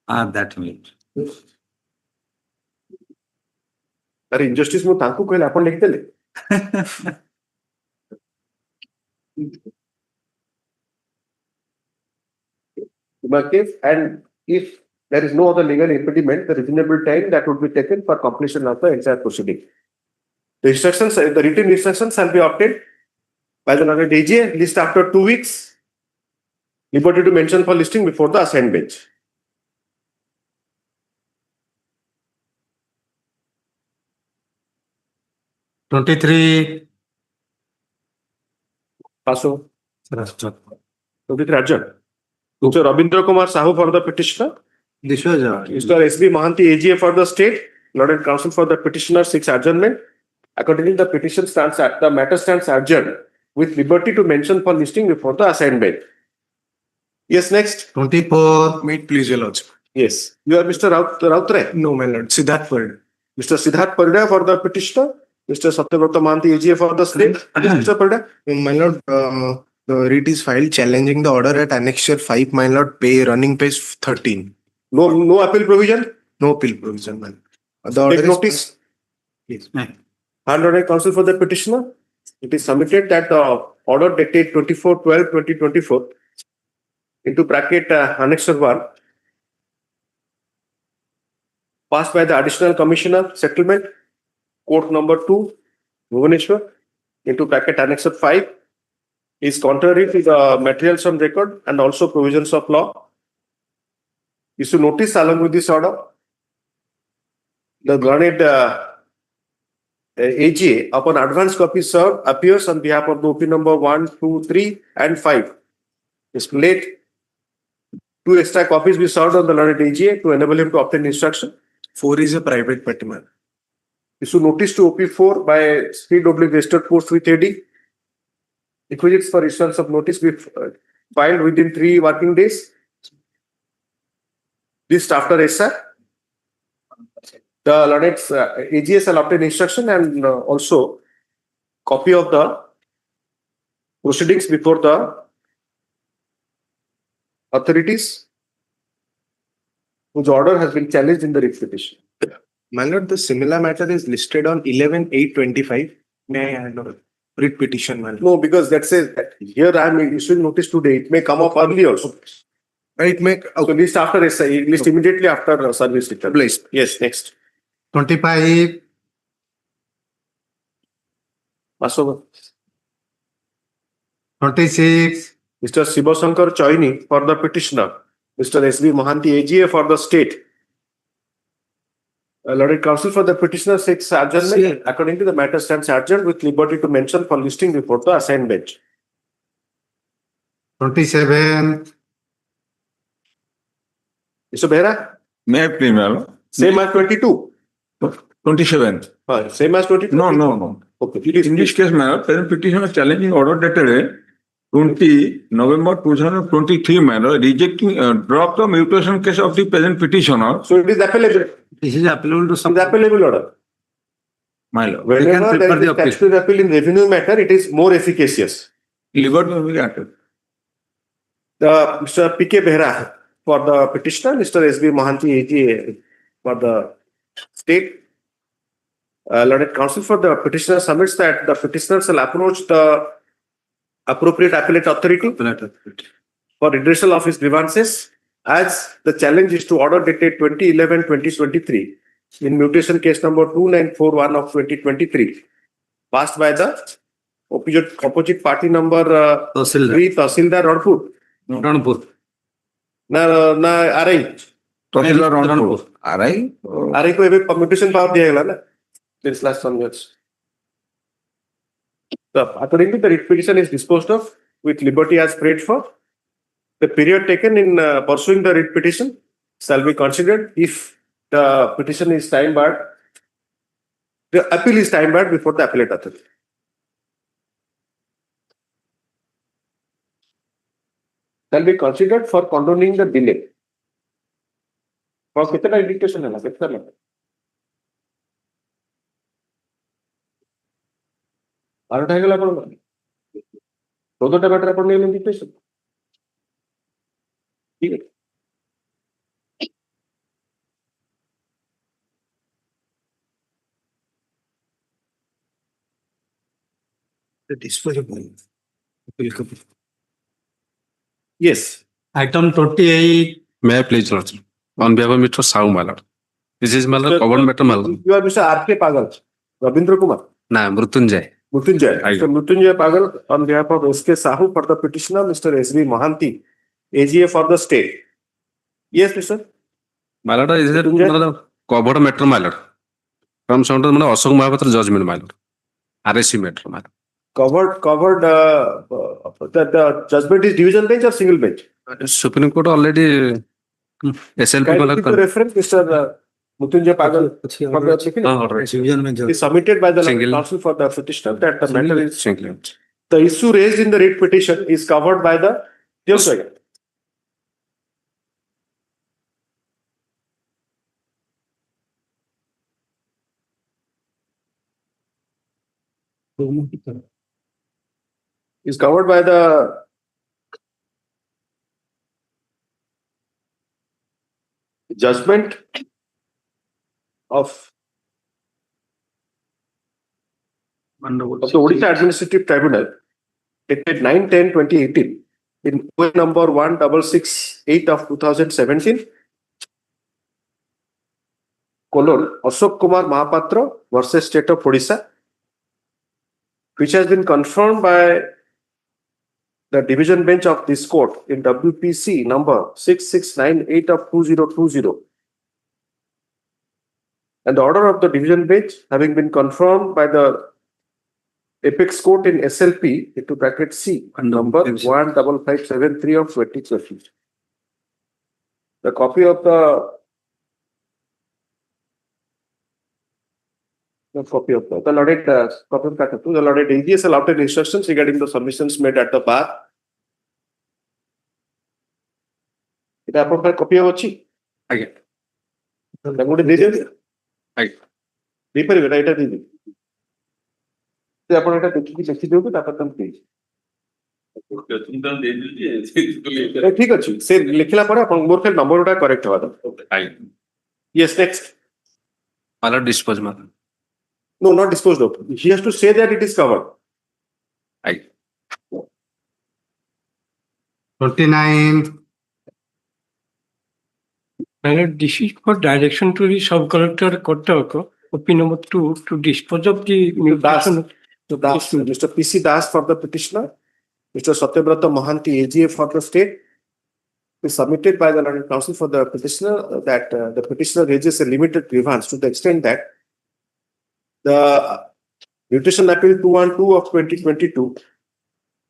That means. That injustice mu tanku कहले अपन लिख देले. And if there is no other legal impediment, the reasonable time that would be taken for completion of the entire proceeding. The instructions, the written instructions shall be obtained by the Honorable AGA, list after 2 weeks. Liberty to mention for listing before the assigned bench. '23. Paso. 23 adjourned. Mr. Rabindra Kumar Sahoo for the petitioner. This was Mr. S.B. Mahanti, AGA for the state. Lord and Counsel for the petitioner, 6 adjournment. Accordingly, the petition stands at the matter stands adjourned with liberty to mention for listing before the assigned bench. Yes, next. 24. Meet, please, your lordship. Yes. You are Mr. Rautre. No, my lord. Siddharth Parida. Mr. Siddharth Parida for the petitioner. Mr. Satyavrata Mahanti, AGA for the state. Yes, Mr. Parida. My lord, the writ is filed challenging the order at Annexure 5, my lord, running page 13. No appeal provision? No appeal provision, man. The order Take is notice. Yes. Honorable Counsel for the petitioner. it is submitted that the order dated 24/12/2024 into bracket annexure 1 passed by the additional commissioner settlement court number 2 Bhubaneswar into bracket annexure 5 is contrary to the materials on record and also provisions of law. Issue notice along with this order. The learned AGA upon advance copy served appears on behalf of the OP number 1, 2, 3 and 5. Is late 2 extra copies be served on the learned AGA to enable him to obtain instruction. 4 is a private party matter. Issue notice to OP4 by speed oblique registered post with AD. Requisites for issuance of notice be filed within 3 working days. This after SR. The learned AGS shall obtain instruction and also copy of the proceedings before the authorities whose order has been challenged in the writ petition. My lord, the similar matter is listed on 11/8/25. May I know writ petition, my lord? No, because that says that here I am issuing notice today. It may come up early also. It may, So list after SI, list immediately after service return. Please. Yes, next. 25, Pass over. 26, Mr. Sibasankar Choini for the petitioner. Mr. S.B. Mohanty AGA for the state. Learned counsel for the petitioner seeks adjournment. According to the matter stands adjourned with liberty to mention for listing before the assigned bench. 27, Mr. Behra, May I please, my lord? same as 22. 27. Same as 22. No. Okay. In this case, my lord, present petitioner challenging order dated 20 November 2023, my lord, rejecting drop the mutation case of the present petitioner. So it is appellable. This is applicable to It some. is appellable order. My lord, Whenever prefer there is the a statutory appeal in revenue matter, it is more efficacious. liberty will be granted. Mr. P.K. Behra for the petitioner, Mr. S.B. Mohanty AGA for the state. Learned counsel for the petitioner submits that the petitioner shall approach the appropriate appellate authority for redressal of his grievances as the challenge is to order dated 2011/2023 in mutation case number 2941 of 2023 passed by the opposite party number 3 Tahsildar Ranpur. Ranpur. Na RI. Tahsildar Ranpur. RI? RI को एक mutation power दिया गया ना this last some years. According to the writ petition is disposed of with liberty as prayed for. The period taken in pursuing the writ petition shall be considered if the petition is time barred. The appeal is time barred before the appellate authority. Shall be considered for condoning the delay. For कितना indication है ना कितना लगा? आठ है गला करो ना? दो टमाटर अपन ने indication. ठीक है. The disposable. Yes. item 28, May I please, Lord? On behalf of Mr. Sahoo, my lord. This is my lord, covered matter, my lord. You are Mr. R.K. Pagal. Rabindra Kumar. Nah, Mrutunjay. Mrutunjay. Aye. Mr. Mrutunjay Pagal on behalf of S.K. Sahoo for the petitioner, Mr. S.B. Mohanty, AGA for the state. Yes, Mr. My lord, is it Mrutunjay? covered matter, my lord? From Sound of Ashok Mahapatra judgment, my lord. RSC matter, my lord. Covered, the judgment is division bench or single bench? Supreme Court already SLP Can you my give the lord. reference, Mr. Mrutunjay Pagal? For the chicken? Alright. Is submitted by the Single. counsel for the petitioner that the matter is Single. the issue raised in the writ petition is covered by the is covered by the judgment of of the Odisha Administrative Tribunal dated 9/10/2018 in OA number 1668 of 2017, Ashok Kumar Mahapatra versus State of Odisha, which has been confirmed by the division bench of this court in WPC number 6698 of 2020. And the order of the division bench having been confirmed by the Apex Court in SLP into bracket C number 15573 of 2020. The copy of the lauded the lauded AG has allowed instructions regarding the submissions made at the bar. এটা আপনার copy আছে আজ্ঞা তাহলে দিয়ে দিন আজ্ঞা দিয়ে পারবে না এটা দিয়ে দিন ଆପଣ এটা ଦେଖିକି ଲେଖି ଦିଅନ୍ତୁ ତାପରେ ତମେ ଦେଇଛି ଠିକ ଅଛି ସେ ଲେଖିଲା ପରେ ଆପଣ ମୋର ଖାଲି ନମ୍ବର ଗୁଡା କରେକ୍ଟ ହବା ଦରକାର yes next Mala dispose mala. no not disposed of he has to say that it is covered 29. This is for direction to the sub-collector Kotak, opinion number 2, to dispose of the mutation. Mr. PC Das for the petitioner, Mr. Satyabrata Mohanty AGA for the state, is submitted by the London Council for the petitioner that the petitioner raises a limited grievance to the extent that the mutation appeal 212 of 2022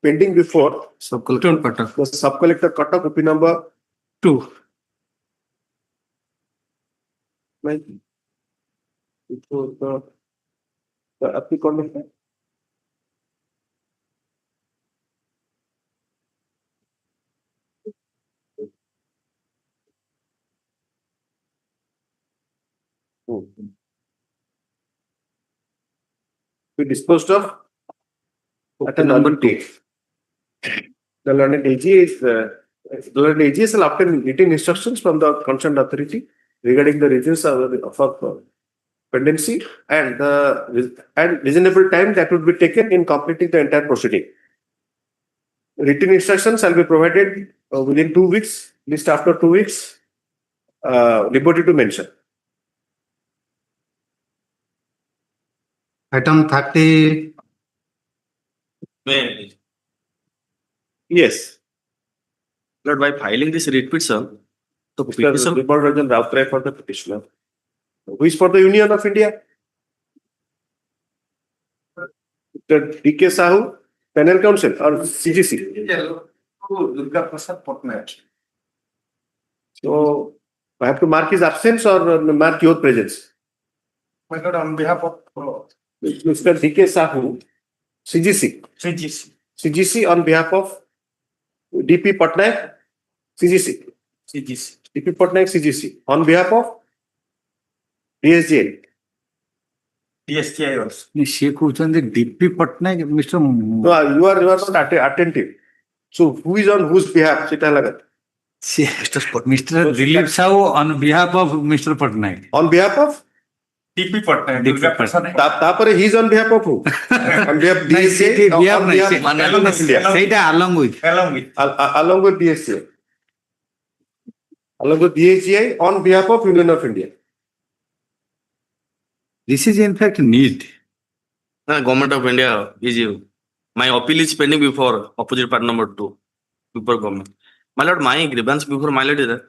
pending before Sub-collector Cuttack. the sub-collector Cuttack opinion number 2. It was the applicant. We disposed of at a number date. The learned AG is after getting instructions from the concerned authority regarding the reasons of pendency and reasonable time that would be taken in completing the entire proceeding. Written instructions shall be provided within 2 weeks, least after 2 weeks, liberty to mention. Item 30. Yes. Lord, by filing this writ petition, the Mr. petition Vibal Ranjan Rautray for the petitioner. Who is for the Union of India? Mr. D.K. Sahoo, panel counsel or CGC? Durga Prasad Patnaik. So, I have to mark his absence or mark your presence? My Lord, on behalf of Mr. D.K. Sahoo, CGC. CGC on behalf of D.P. Patnaik, CGC. D.P. Patnaik, CGC. On behalf of DSGL. DSTI also. ସେ କହୁଛନ୍ତି DP Pattanaik mister No, you are not attentive. So, who is on whose behalf? Sita lagat. Mister Dilip Sahu on behalf of mister Pattanaik On behalf of? DP Patnaik. Durga Prasad. Tapare he is on behalf of who? On behalf of DSGL? On behalf of India. ସେଇଟା along with Along with DSGI. Along with DSGI on behalf of Union of India. this is in fact need. Government of India is my appeal is pending before opposite part number 2 before government. My lord, my grievance before my lord is that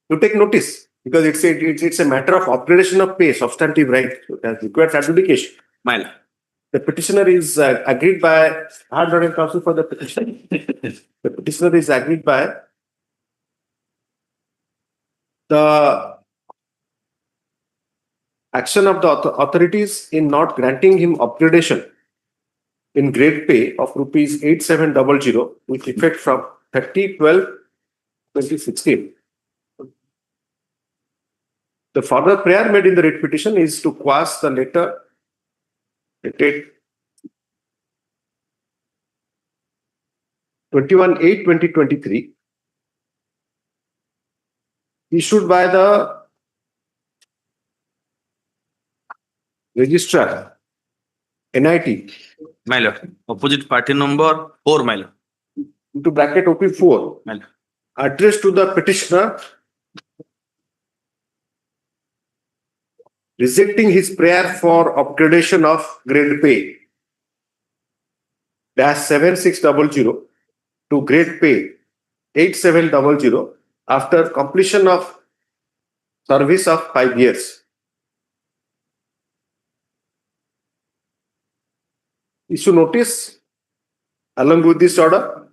You take notice because it's a matter of upgradation of pay, substantive right. So that requires adjudication. my lord. The petitioner is agreed by hard and counsel for the petitioner. The petitioner is agreed by the action of the authorities in not granting him upgradation in grade pay of rupees 8700 with effect from 30/12/2016. The further prayer made in the writ petition is to quash the letter dated 21/8/2023 issued by the registrar NIT My lord, opposite party number 4, my lord. into bracket OP4 My lord. addressed to the petitioner rejecting his prayer for upgradation of grade pay -7600 to grade pay 8700 after completion of service of 5 years. Issue notice along with this order.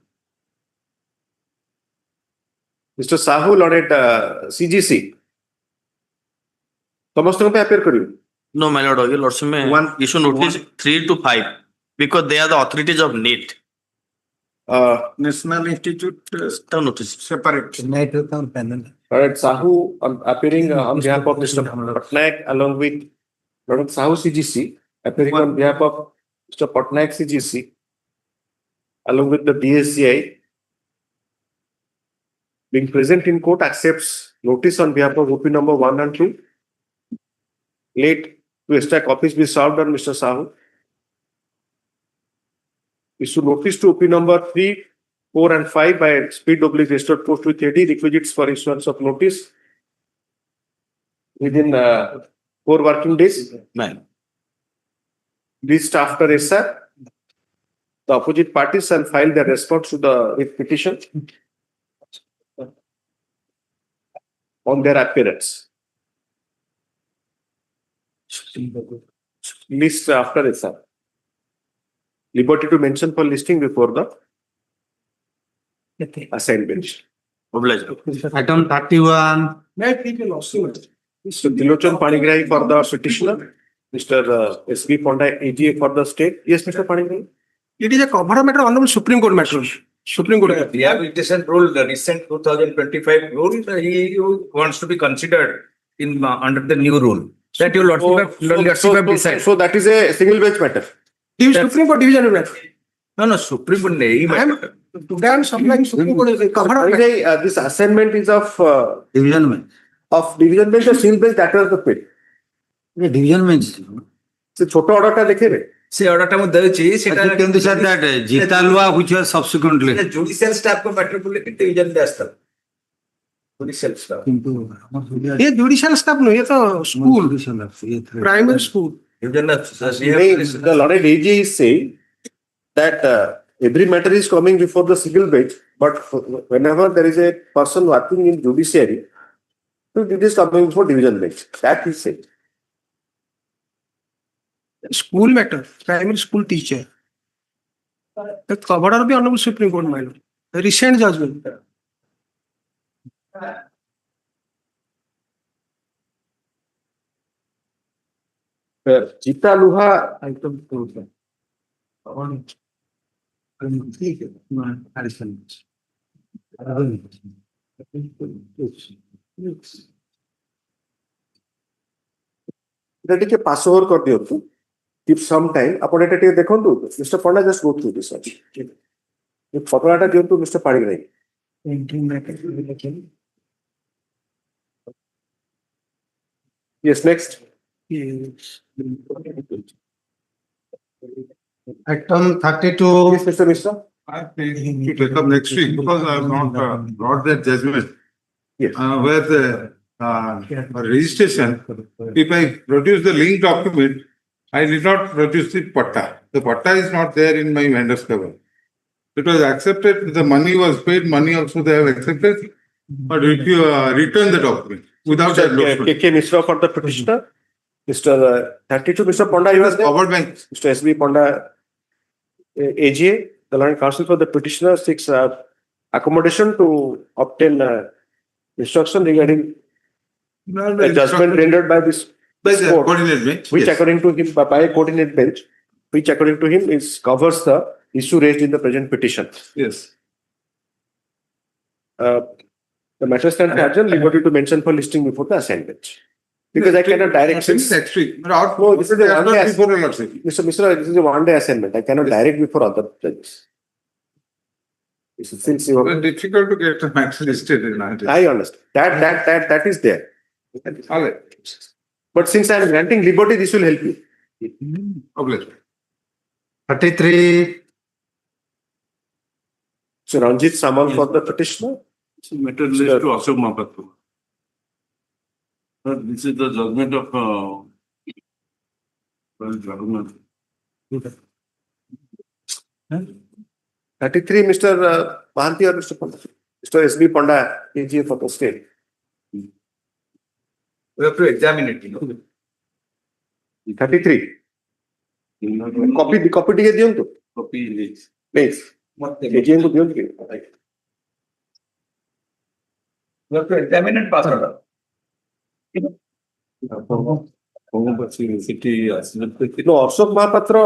Mr. Sahoo lauded CGC. समस्तों पे appear करियो. No, my lord, your lordship may issue notice 3 to 5 because they are the authorities of NEET. National Institute Notice. separate. Alright, Sahoo appearing on behalf of Mr. Patnaik along with Lord Sahoo CGC appearing on behalf of Mr. Patnaik CGC along with the DSCI being present in court accepts notice on behalf of OP number 1 and 2. Late to extra copies be served on Mr. Sahoo. Issue notice to OP number 3, 4 and 5 by speed oblique restored post with AD requisites for issuance of notice within 4 working days. Reached after SR. The opposite parties shall file their response to the writ petition on their appearance. List after SR. Liberty to mention for listing before the assigned bench. Item 31. Mr. Dilochan Panigrahi for the petitioner. Mr. S.B. Ponda, AGA for the state. Yes, Mr. Panigrahi. It is a cover matter, Honorable Supreme Court matter. Supreme Court. The rehabilitation rule, the recent 2025 rule, he wants to be considered in under the new rule. That you lordship have decided. So that is a single bench matter. Supreme Court division matter. No, Supreme Court nahi. Today I am supplying Supreme Court is a cover. This assignment is of division bench. Of division bench or single bench that was the pit. Division bench. So छोटा order टा देखे रे. See order टा मुद्दा है I think that Jitalwa which was subsequently. Judicial staff को matter बोले कि division दे अस्तर. Judicial staff. ये judicial staff नहीं ये तो school. Primary school. The lauded AG is saying that every matter is coming before the single bench, but whenever there is a person working in judiciary, so it is coming before division bench. That is said. School matter, primary school teacher. The cover order be Honorable Supreme Court, my lord. The recent judgment. Jita Luha Item 2. that is pass over कर दियो तू. Give some time. अपन एटा टे देखो तू. Mr. Panda just go through this. ये पकड़ा टा दियो तू Mr. Panigrahi. Yes, next. Item 32. Yes, Mr. Mishra. I think to take up next week because I have not brought that judgment. Yes. Where the registration, if I produce the link document, I did not produce the patta. The patta is not there in my vendor's cover. It was accepted, the money was paid, money also they have accepted, but if you return the document without that document. K. Mishra for the petitioner. Mr. 32, Mr. Ponda, you are there. Covered by Mr. S.B. Ponda, AGA, the Learned Counsel for the petitioner seeks accommodation to obtain instruction regarding the judgment rendered by this court, coordinate bench, which yes. according to him, by a coordinate bench, which according to him is covers the issue raised in the present petition. Yes. The matter stands adjourned, liberty to mention for listing before the assigned bench. Because I cannot direct since next week. No, this is a one day before a lot of Mr. Mishra, this is a one day assignment. I cannot direct before other judges. Since you It's difficult to get a max listed in our I understand. That is there. All right. But since I am granting liberty, this will help you. Obliged. 33, So Ranjit Samal for the petitioner. Matter relates to Ashok Mahapatra. This is the judgment of government. 33, Mr. Mahanti or Mr. Panda? Mr. S.B. Panda, AGA for the state. We have to examine it, you know. 33. Copy ଟିକେ ଦିଅନ୍ତୁ Copy needs. Please AGM କୁ ଦିଅନ୍ତୁ କି? We have to examine and pass order. No, Ashok Mahapatra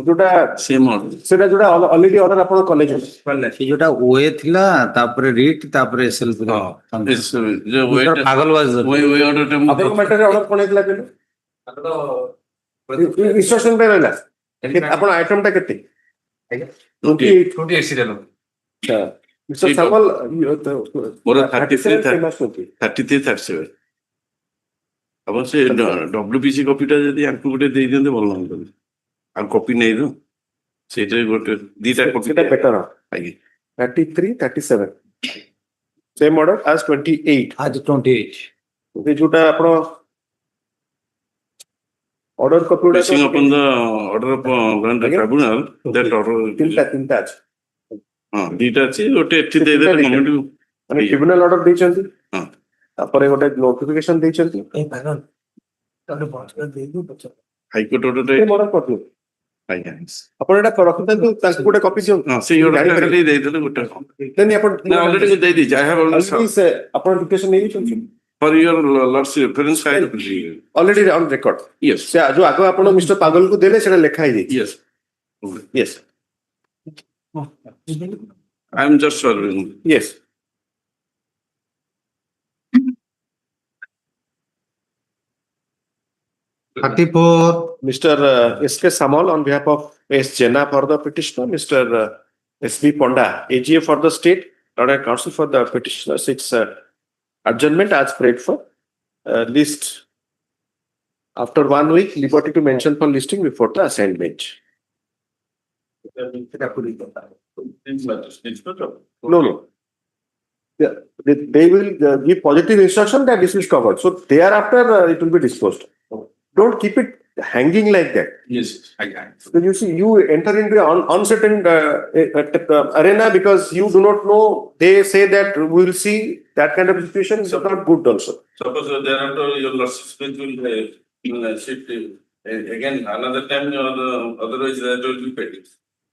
ଯୋଉଟା Same order. ସେଟା ଯୋଉଟା already order ଆପଣ college ସେ ଯୋଉଟା OA ଥିଲା ତାପରେ ରିଟ୍ ତାପରେ SLP ପାଗଲ ବାଜ ଆପଣଙ୍କ ମ୍ୟାଟରରେ ଅର୍ଡର କଣ ହେଇଥିଲା କହିଲେ? ଇନଷ୍ଟ୍ରକ୍ସନ ପାଇଁ ରହିଲା ଆପଣ ଆଇଟମଟା କେତେ? 28 serial. Mr. Samal, ମୋର 33-37 ଆପଣ ସେ WPC କପିଟା ଯଦି ଆଙ୍କୁ ଗୋଟେ ଦେଇ ଦିଅନ୍ତେ ଭଲ ହୁଅନ୍ତା ଆଉ କପି ନେଇ ଦଉ ସେଇଟା ଗୋଟେ ଦିଟା କପି ସେଟା ବେଟର ଆଜ୍ଞା 33-37 same order as 28 ଆଜି 28 ଯୋଉଟା ଆପଣ order copy Basing upon the order of granted tribunal, that order. ତିନିଟା ଅଛି ଦିଟା ଅଛି ଗୋଟେ ଏଠି ଦେଇଦେଲେ ଗଭର୍ଣ୍ଣମେଣ୍ଟ ମାନେ ଟ୍ରିବ୍ୟୁନାଲ ଅର୍ଡର ଦେଇଛନ୍ତି ତାପରେ ଗୋଟେ ନୋଟିଫିକେସନ ଦେଇଛନ୍ତି ହାଇକୋର୍ଟ ଅର୍ଡର କରିଦିଅନ୍ତୁ ଆଜ୍ଞା ଆପଣ ଏଟା ରଖିଥାନ୍ତୁ ତାଙ୍କୁ ଗୋଟେ କପି ଦିଅନ୍ତୁ ସେଇ ଅର୍ଡର ଖାଲି ଦେଇଦେଲେ ଗୋଟେ ଅଲରେଡି ମୁଁ ଦେଇଦେଇଛି ଆଇ ହାଭ୍ ଆପଣ ଡିକ୍ଟେସନ ନେଇଯାଇଛନ୍ତି for your lord's reference already on record yes ସେ ଯୋଉ ଆଗ ଆପଣ ମିଷ୍ଟର ପାଗଲ କୁ ଦେଲେ ସେଟା ଲେଖା ହେଇଯାଇଛି yes yes I am just serving yes Mr. S.K. Samal on behalf of S. Jena for the petitioner, Mr. S.B. Ponda, AGA for the state, Lord Counsel for the petitioner, seeks adjournment as prayed for. List after 1 week, liberty to mention for listing before the assigned bench. No. Yeah, they will give positive instruction that this is covered. So thereafter, it will be disclosed. Don't keep it hanging like that. Yes, So you see, you enter into an uncertain arena because you do not know. They say that we will see that kind of situation is not good also. Suppose thereafter your lordship speech will shift again another time or otherwise that will be pending.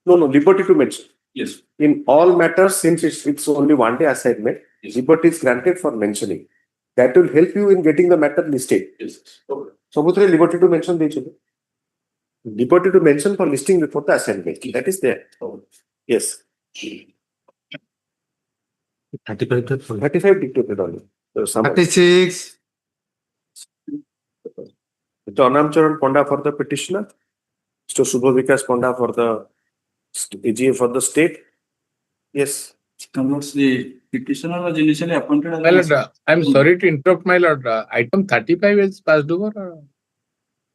No, liberty to mention. Yes. In all matters, since it's only 1 day assignment, liberty is granted for mentioning. That will help you in getting the matter listed. Yes. Okay. ସବୁଥିରେ liberty to mention ଦେଇଛନ୍ତି. Liberty to mention for listing before the assignment. That is there. Yes. 35 dictated only. 36, Mr. Anam Charan Ponda for the petitioner. Mr. Subha Vikas Ponda for the AGA for the state. Yes. The petitioner was initially appointed as My lord, I'm sorry to interrupt, my lord. Item 35 is passed over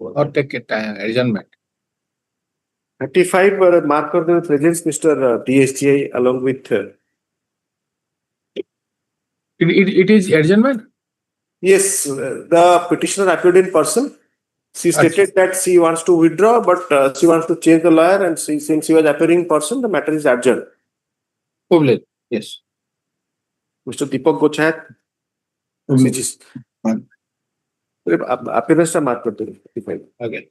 or take it adjournment. 35 mark for the presence, Mr. DSGI along with. It is adjournment? Yes, the petitioner appeared in person. She stated that she wants to withdraw, but she wants to change the lawyer, and since she was appearing in person, the matter is adjourned. Yes. Mr. Deepak Gochhat. Appearance mark करते हैं 55. Okay.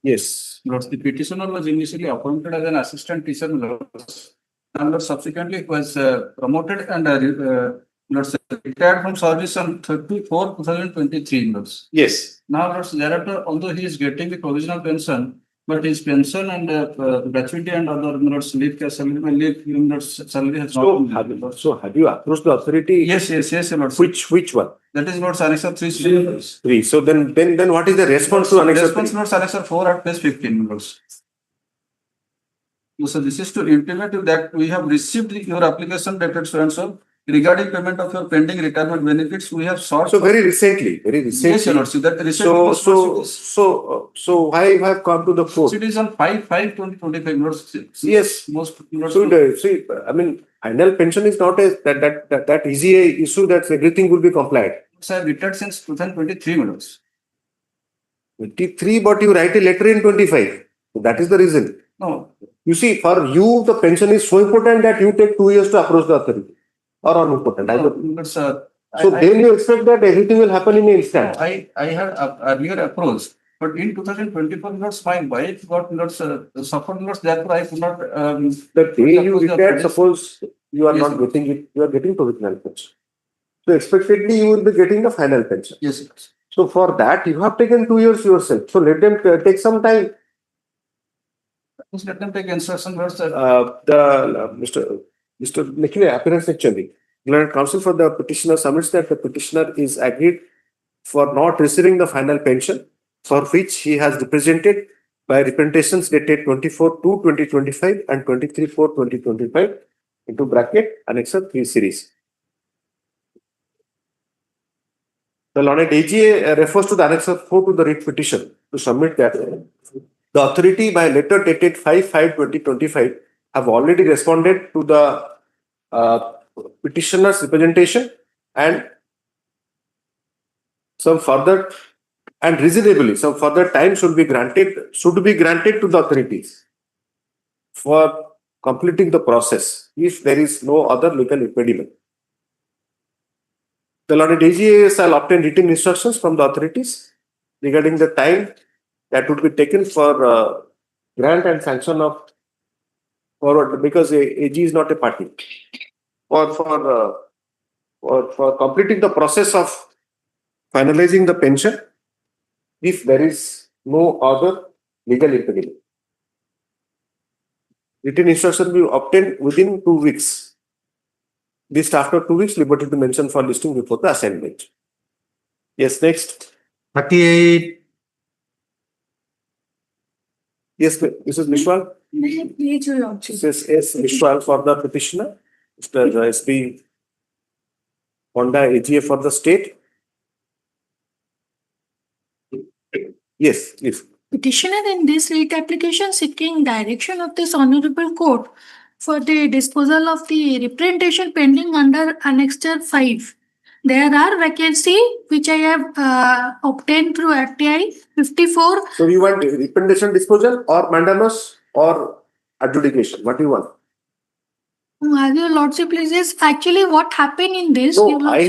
Yes. Lords, the petitioner was initially appointed as an assistant teacher, Lords, and subsequently was promoted and Lords, retired from service on 30/4/2023, Lords. Yes. Now, Lords, thereafter, although he is getting the provisional pension, but his pension and gratuity and other Lords leave salary has not been. So have you approached the authority? Yes, Lords. Which one? That is Lords Annexure 3. 3. So then what is the response to Annexure 3? Response Lords Annexure 4 at page 15, Lords. So this is to intimate you that we have received your application dated so and so. regarding payment of your pending retirement benefits, we have sought. So very recently. Yes, Your Lordship, that recent. So why you have come to the court? It is on 5/5/2025, Your Lordship. Yes. Most. So see, I mean, annual pension is not a that easy a issue that everything will be complied. I have retired since 2023, my Lords. 23, but you write a letter in 25. So that is the reason. No. You see, for you, the pension is so important that you take 2 years to approach the authority. Or unimportant. So then you expect that everything will happen in an instant. I had earlier approached, but in 2024, Lords, my wife got Lords suffered, Lords. Therefore, I could not. The day you retire, suppose you are not getting it, you are getting provisional pension. So expectedly, you will be getting the final pension. Yes. So for that, you have taken 2 years yourself. So let them take some time. Just let them take instruction, Lords. Mr. Nikhil, appearance actually. Learned counsel for the petitioner submits that the petitioner is agreed for not receiving the final pension, for which he has represented by representations dated 24/2/2025 and 23/4/2025 into bracket annexure 3 series. The learned AGA refers to the annexure 4 to the writ petition to submit that the authority by letter dated 5/5/2025 have already responded to the petitioner's representation and some further and reasonably some further time should be granted to the authorities for completing the process if there is no other legal impediment. The learned AGA shall obtain written instructions from the authorities regarding the time that would be taken for grant and sanction of forward, because AG is not a party, or for completing the process of finalizing the pension if there is no other legal impediment. Written instruction will be obtained within 2 weeks. This after 2 weeks, liberty to mention for listing before the assignment. Yes, next. 38. Yes, Mrs. Mishwal. Please, Your Lordship. Mrs. S. Mishwal for the petitioner. Mr. S.B. Honda AGA for the state. Yes, please. Petitioner in this writ application seeking direction of this honorable court for the disposal of the representation pending under Annexure 5. There are vacancy which I have obtained through RTI 54. So you want representation disposal or mandamus or adjudication? What do you want? Your Lordship, please. Actually, what happened in this? No, my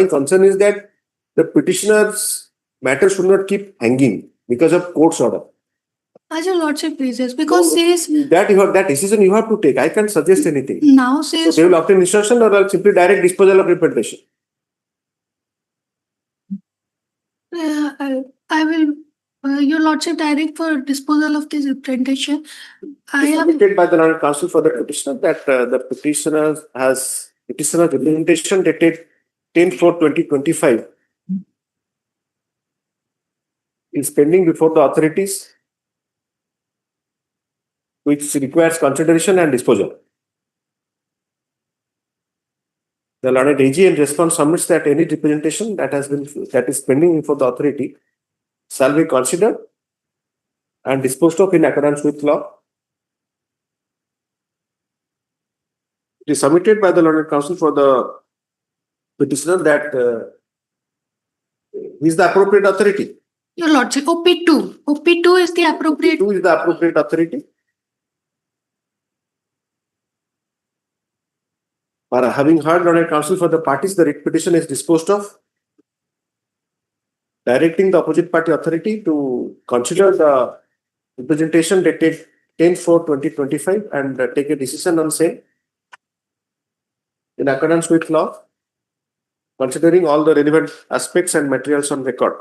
concern is that the petitioner's matter should not keep hanging because of court's order. As Your Lordship pleases, because that decision you have to take. I can't suggest anything. Now says. So they will obtain instruction or simply direct disposal of representation. I will, Your Lordship, direct for disposal of this representation. I am submitted by the learned counsel for the petitioner that the petitioner representation dated 10/4/2025 is pending before the authorities, which requires consideration and disposal. The learned AG in response submits that any representation that is pending before the authority shall be considered and disposed of in accordance with law. It is submitted by the learned counsel for the petitioner that he is the appropriate authority. Your Lordship, OP2. OP2 is the appropriate. OP2 is the appropriate authority. For having heard learned counsel for the parties, the writ petition is disposed of, directing the opposite party authority to consider the representation dated 10/4/2025 and take a decision on same in accordance with law, considering all the relevant aspects and materials on record.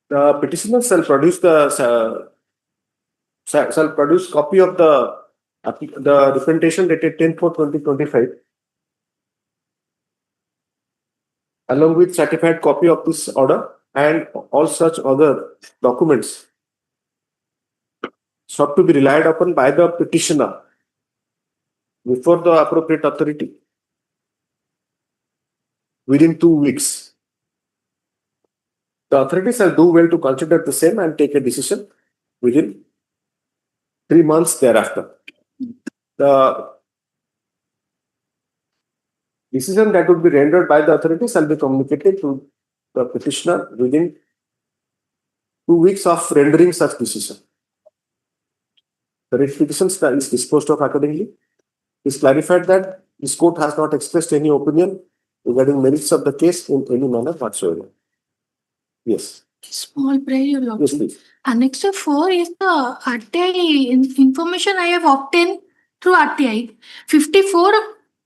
The petitioner shall produce copy of the representation dated 10/4/2025 along with certified copy of this order and all such other documents sought to be relied upon by the petitioner before the appropriate authority within 2 weeks, the authority shall do well to consider the same and take a decision within 3 months thereafter. The decision that would be rendered by the authority shall be communicated to the petitioner within 2 weeks of rendering such decision. The writ petition is disposed of accordingly. It is clarified that this court has not expressed any opinion regarding merits of the case in any manner whatsoever. Yes. Small prayer, Your Yes, Lordship. please. Annex 4 is the RTI information I have obtained through RTI. 54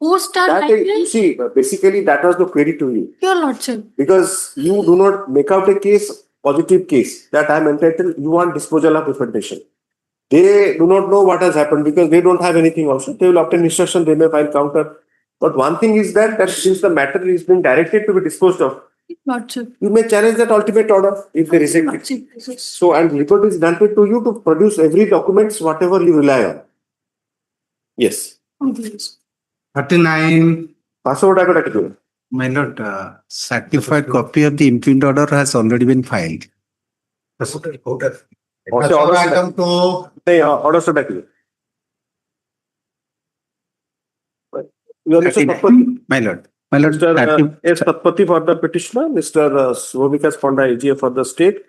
post are That you see, basically that was the query to you. Your Lordship. Because you do not make out a case, positive case, that I am entitled, you want disposal of representation. They do not know what has happened because they don't have anything also. They will obtain instruction, they may file counter. But one thing is that since the matter is being directed to be disposed of, Lordship. you may challenge that ultimate order if they reject it. So, and report is granted to you to produce every documents, whatever you rely on. Yes. 39. Password I got to do. My lord, certified copy of the impugned order has already been filed. Item to order se back. My lord. My lord, Mr. S. Patpati for the petitioner, Mr. Subhavikas Panda, AGA for the state.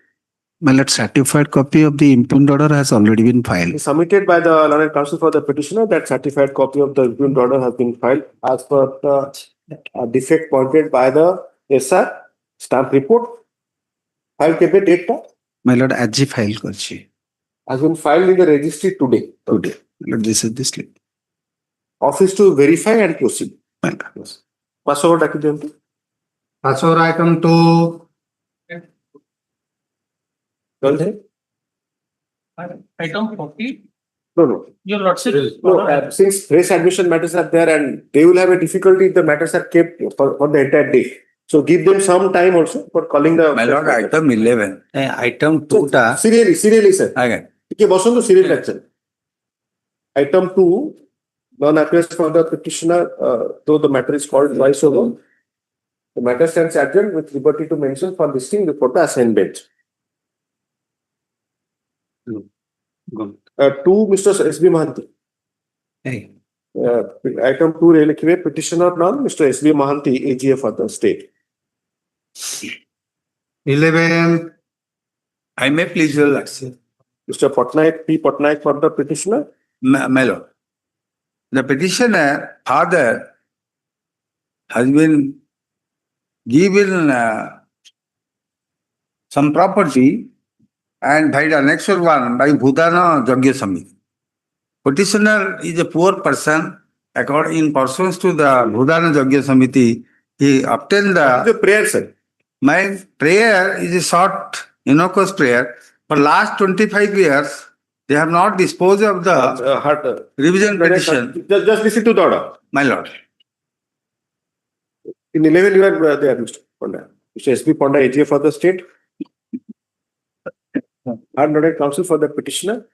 my lord, certified copy of the impugned order has already been filed. Submitted by the learned counsel for the petitioner. That certified copy of the impugned order has been filed as per the defect pointed by the SR stamp report. File kept date My lord, aji file karchi. has been filed in the registry today. Today. My lord, this is the slip. Office to verify and proceed. Yes. Password document. Password item to Item 40. No. Your Lordship. No, since fresh admission matters are there and they will have a difficulty if the matters are kept for the entire day. So give them some time also for calling the. My lord, item 11. Item 2 ta. Serially, sir. Okay. Serial action. Item 2, non-appearance for the petitioner, though the matter is called twice over. The matter stands adjourned with liberty to mention for listing before the assigned bench. 2, Mr. S.B. Mahanti. Hey. Item 2, reliquary petitioner none, Mr. S.B. Mahanti, AGA for the state. 11. I may please your lordship. Mr. Patnaik, P. Patnaik for the petitioner. My lord. The petitioner father has been given some property and by the annexure 1 by Bhudana Jagya Samiti. Petitioner is a poor person. According in pursuance to the Bhudana Jagya Samiti, he obtained the prayer, sir. My prayer is a short, innocuous prayer. For last 25 years, they have not disposed of the revision petition. Just listen to the order. My lord. In 11, you are there, Mr. Panda. Mr. S.B. Panda, AGA for the state. Hard noted counsel for the petitioner.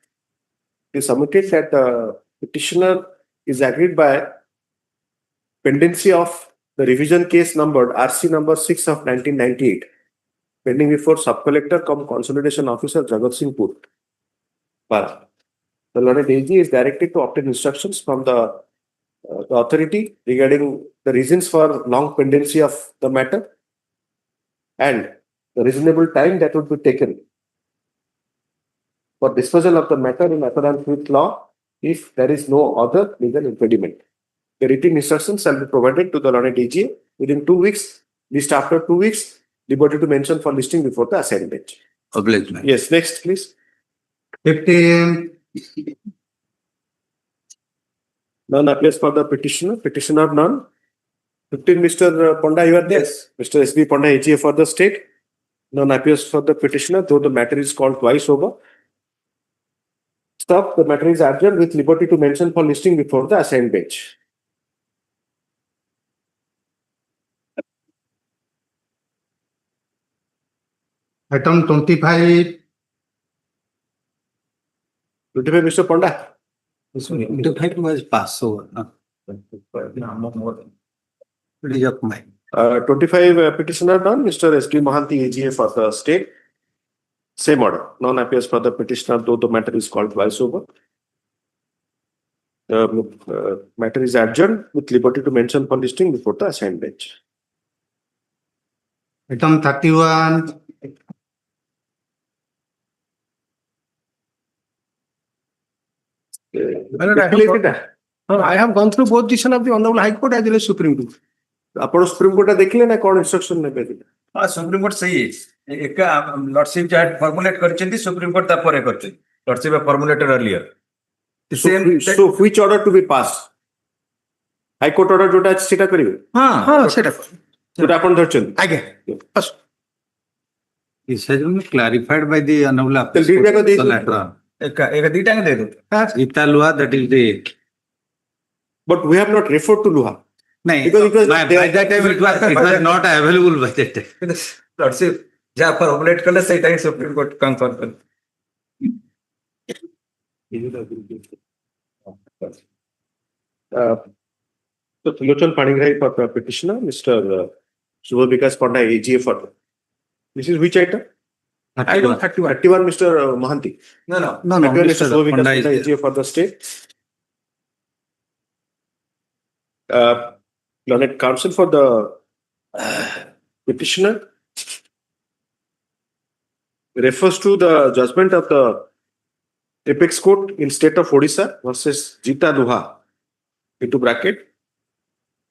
It is submitted that the petitioner is agreed by pendency of the revision case numbered RC number 6 of 1998, pending before sub-collector cum consolidation officer Jagat Singhpur. But the learned AG is directed to obtain instructions from the authority regarding the reasons for long pendency of the matter and the reasonable time that would be taken for disposal of the matter in accordance with law if there is no other legal impediment. The written instructions shall be provided to the learned AG within 2 weeks, list after 2 weeks, liberty to mention for listing before the assigned bench. Obliged. Yes, next please. 15. None appears for the petitioner. Petitioner none. 15, Mr. Panda, you are there. Yes. Mr. S.B. Panda, AGA for the state. None appears for the petitioner, though the matter is called twice over. Stop. The matter is adjourned with liberty to mention for listing before the assigned bench. Item 25. 25, Mr. Panda. This one, 25 was passed over. No? It is of mine. 25 petitioner done, Mr. S.D. Mohanty, AGA for the state. Same order. None appears for the petitioner, though the matter is called twice over. The matter is adjourned with liberty to mention for listing before the assigned bench. Item 31. I have gone through both decision of the Hon'Ble High Court as well as Supreme Court. ଆପଣ supreme court ଦେଖିଲେ ନା କଣ instruction ନେବେ? Supreme court ସେଇ ଏକା lordship ଯାହା ଫର୍ମୁଲେଟ କରିଛନ୍ତି supreme court ତାପରେ କରିଛନ୍ତି lordship formulated earlier. So which order to be passed? High Court order ଯୋଉଟା ଅଛି ସେଟା କରିବେ? ହଁ ସେଟା ଯୋଉଟା ଆପଣ ଧରିଛନ୍ତି? ଆଜ୍ଞା This has been clarified by the Hon'Ble Then read back the letter. ଏକା ଦିଟା ଦେଇ ଦଉ Ita Luha, that is the. But we have not referred to Luha. No, by that time it was not available by that time. Lordship ଯାହା ଫର୍ମୁଲେଟ କଲେ ସେଇଟା ହିଁ supreme court confirm କଲେ. So Tilochan Panigrahi for the petitioner, Mr. Subha Vikas Panda, AGA for the. This is which item? 31, Mr. Mohanty. No. 31, Mr. Subha Vikas Panda Panda, is AGA for the state. Learned counsel for the petitioner refers to the judgment of the Apex Court in state of Odisha versus Jita Luha into bracket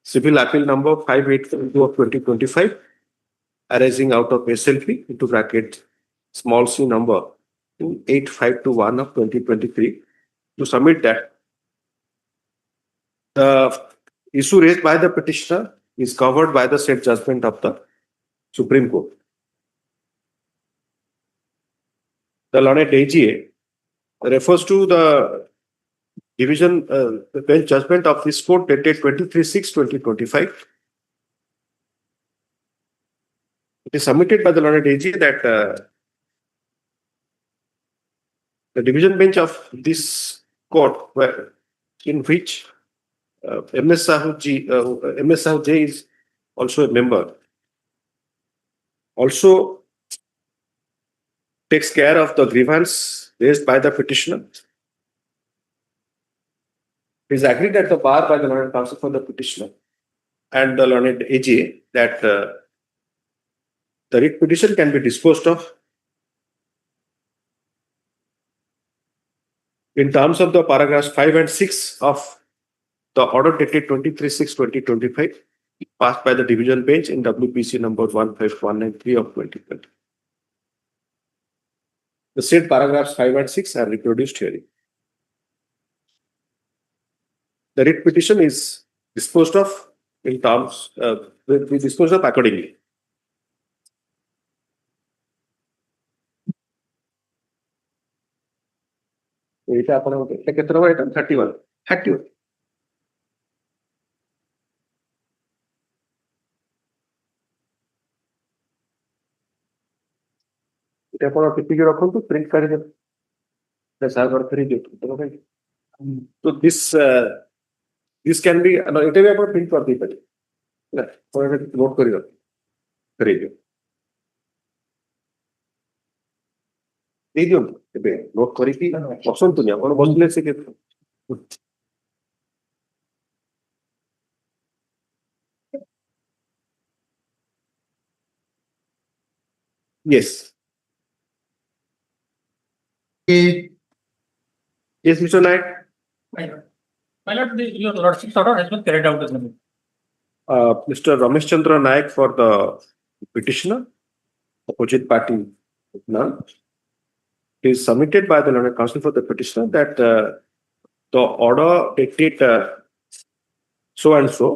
civil appeal number 582 of 2025 arising out of SLP into bracket small c number 8521 of 2023 to submit that the issue raised by the petitioner is covered by the said judgment of the Supreme Court. The learned AGA refers to the division the bench judgment of this court dated 23/6/2025. It is submitted by the learned AGA that the division bench of this court, in which MS Sahoo J is also a member, also takes care of the grievance raised by the petitioner. It is agreed at the bar by the learned counsel for the petitioner and the learned AGA that the writ petition can be disposed of in terms of the paragraphs 5 and 6 of the order dated 23/6/2025 passed by the division bench in WPC number 15193 of 2020. The said paragraphs 5 and 6 are reproduced here. The writ petition is disposed of in terms, will be disposed of accordingly. এটা আপনার এটা কত নম্বর এটা 31 এটা আপনারা টিপিকে রাখুন তো print করে দেন এটা সার্ভার ফ্রি দিতে হবে তো this can be এটা भी আপনারা প্রিন্ট করতে পারেন না পরে নোট করে রাখুন করে দিও দিও ଏବେ নোট କରିକି ବସନ୍ତୁ ନି ଆପଣ ବସିଲେ ସେ yes yes Mr. Naik. My lord, your lordship's order has been carried out. Mr. Ramesh Chandra Naik for the petitioner, opposite party none. It is submitted by the learned counsel for the petitioner that the order dated so and so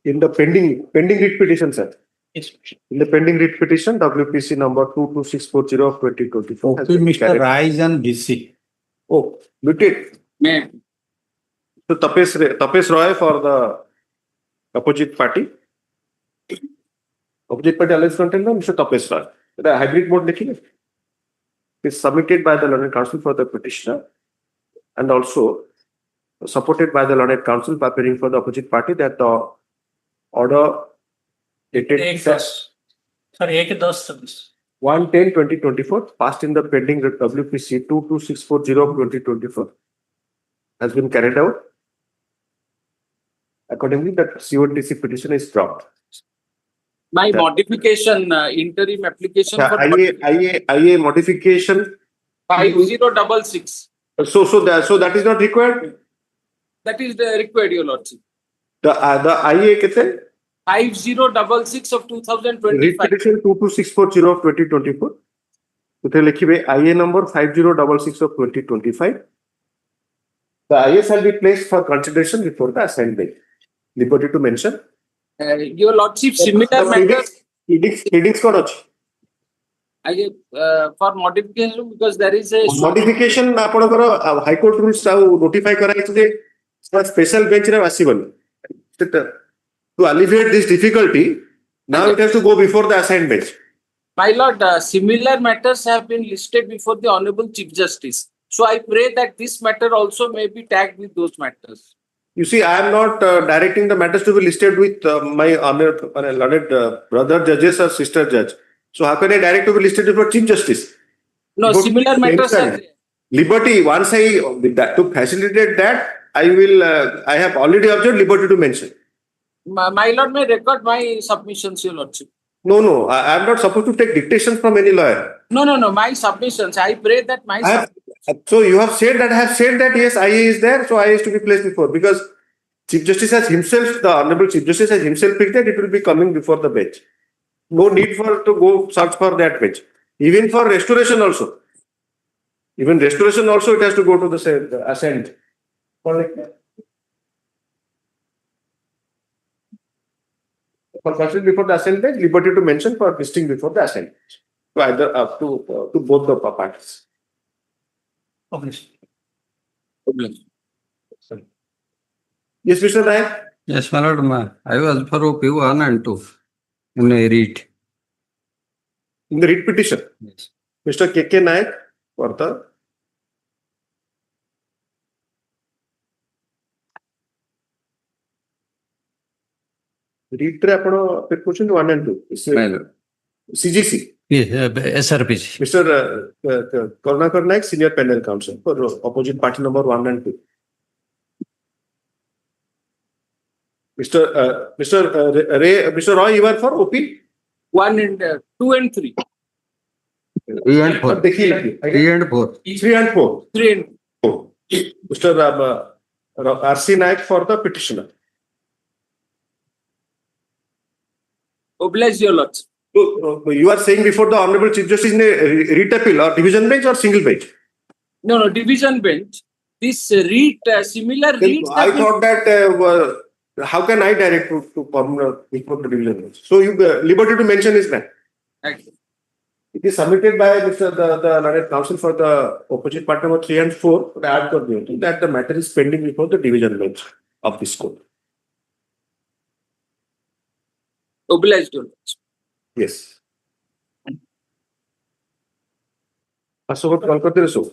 in the pending writ petition, sir. In the pending writ petition, WPC number 22640 of 2024. Okay, Mr. Rise and BC. Oh, mutate. So Tapesh Roy for the opposite party. Opposite party alliance content, Mr. Tapesh Roy. The hybrid mode देखिए. is submitted by the learned counsel for the petitioner and also supported by the learned counsel by appearing for the opposite party that the order dated 1/10/2024 passed in the pending WPC 22640 of 2024 has been carried out. Accordingly, the CODC petition is dropped. My modification, interim application for IA modification 5066. So that is not required. That is the required, Your Lordship. The IA kete 5066 of 2025. Read petition 22640 of 2024. Kute likhibe IA number 5066 of 2025. The IA shall be placed for consideration before the assigned bench. Liberty to mention. Your Lordship, similar matters. Headings kon achi? For modification, because there is a modification apanakara High Court rules notify karaichi je special bench re asibani. To alleviate this difficulty, now it has to go before the assigned bench. My Lord, similar matters have been listed before the Honorable Chief Justice. So I pray that this matter also may be tagged with those matters. You see, I am not directing the matters to be listed with my learned brother judges or sister judge. So how can I direct to be listed before Chief Justice? No, similar matters are there. Liberty, once to facilitate that, I have already observed liberty to mention. My Lord may record my submissions, Your Lordship. No, I am not supposed to take dictation from any lawyer. No, my submissions. I pray that my So you have said that I have said that yes, IA is there, so IA is to be placed before, because Chief Justice has himself, the Honorable Chief Justice has himself picked that it will be coming before the bench. No need for to go search for that bench. Even for restoration also. Even restoration also it has to go to the assent. For consideration before the assent bench, liberty to mention for listing before the assent bench. To either to both the parties. Yes, Mr. Nayak. Yes, my lord. I was for OP 1 and 2 in a read. In the read petition. Yes. Mr. K.K. Nayak for the read question 1 and 2. CGC. Yes, SRPG. Mr. Karunakar Naik, Senior Panel Counsel for opposite party number 1 and 2. Mr. Roy, you are for OP? 1 and 2 and 3. 3 and 4. 3 and 4. 3 and 4. 3 and 4. Mr. R.C. Naik for the petitioner. Oblige, Your Lordship. You are saying before the Honorable Chief Justice in a writ appeal or division bench or single bench? No, division bench. This similar reads. I thought that how can I direct to before the division bench? So you liberty to mention is that. Exactly. It is submitted by Mr. the learned counsel for the opposite part number 3 and 4 that the matter is pending before the division bench of this court. Obliged, Your Lordship. Yes. Asok, call करते रहो.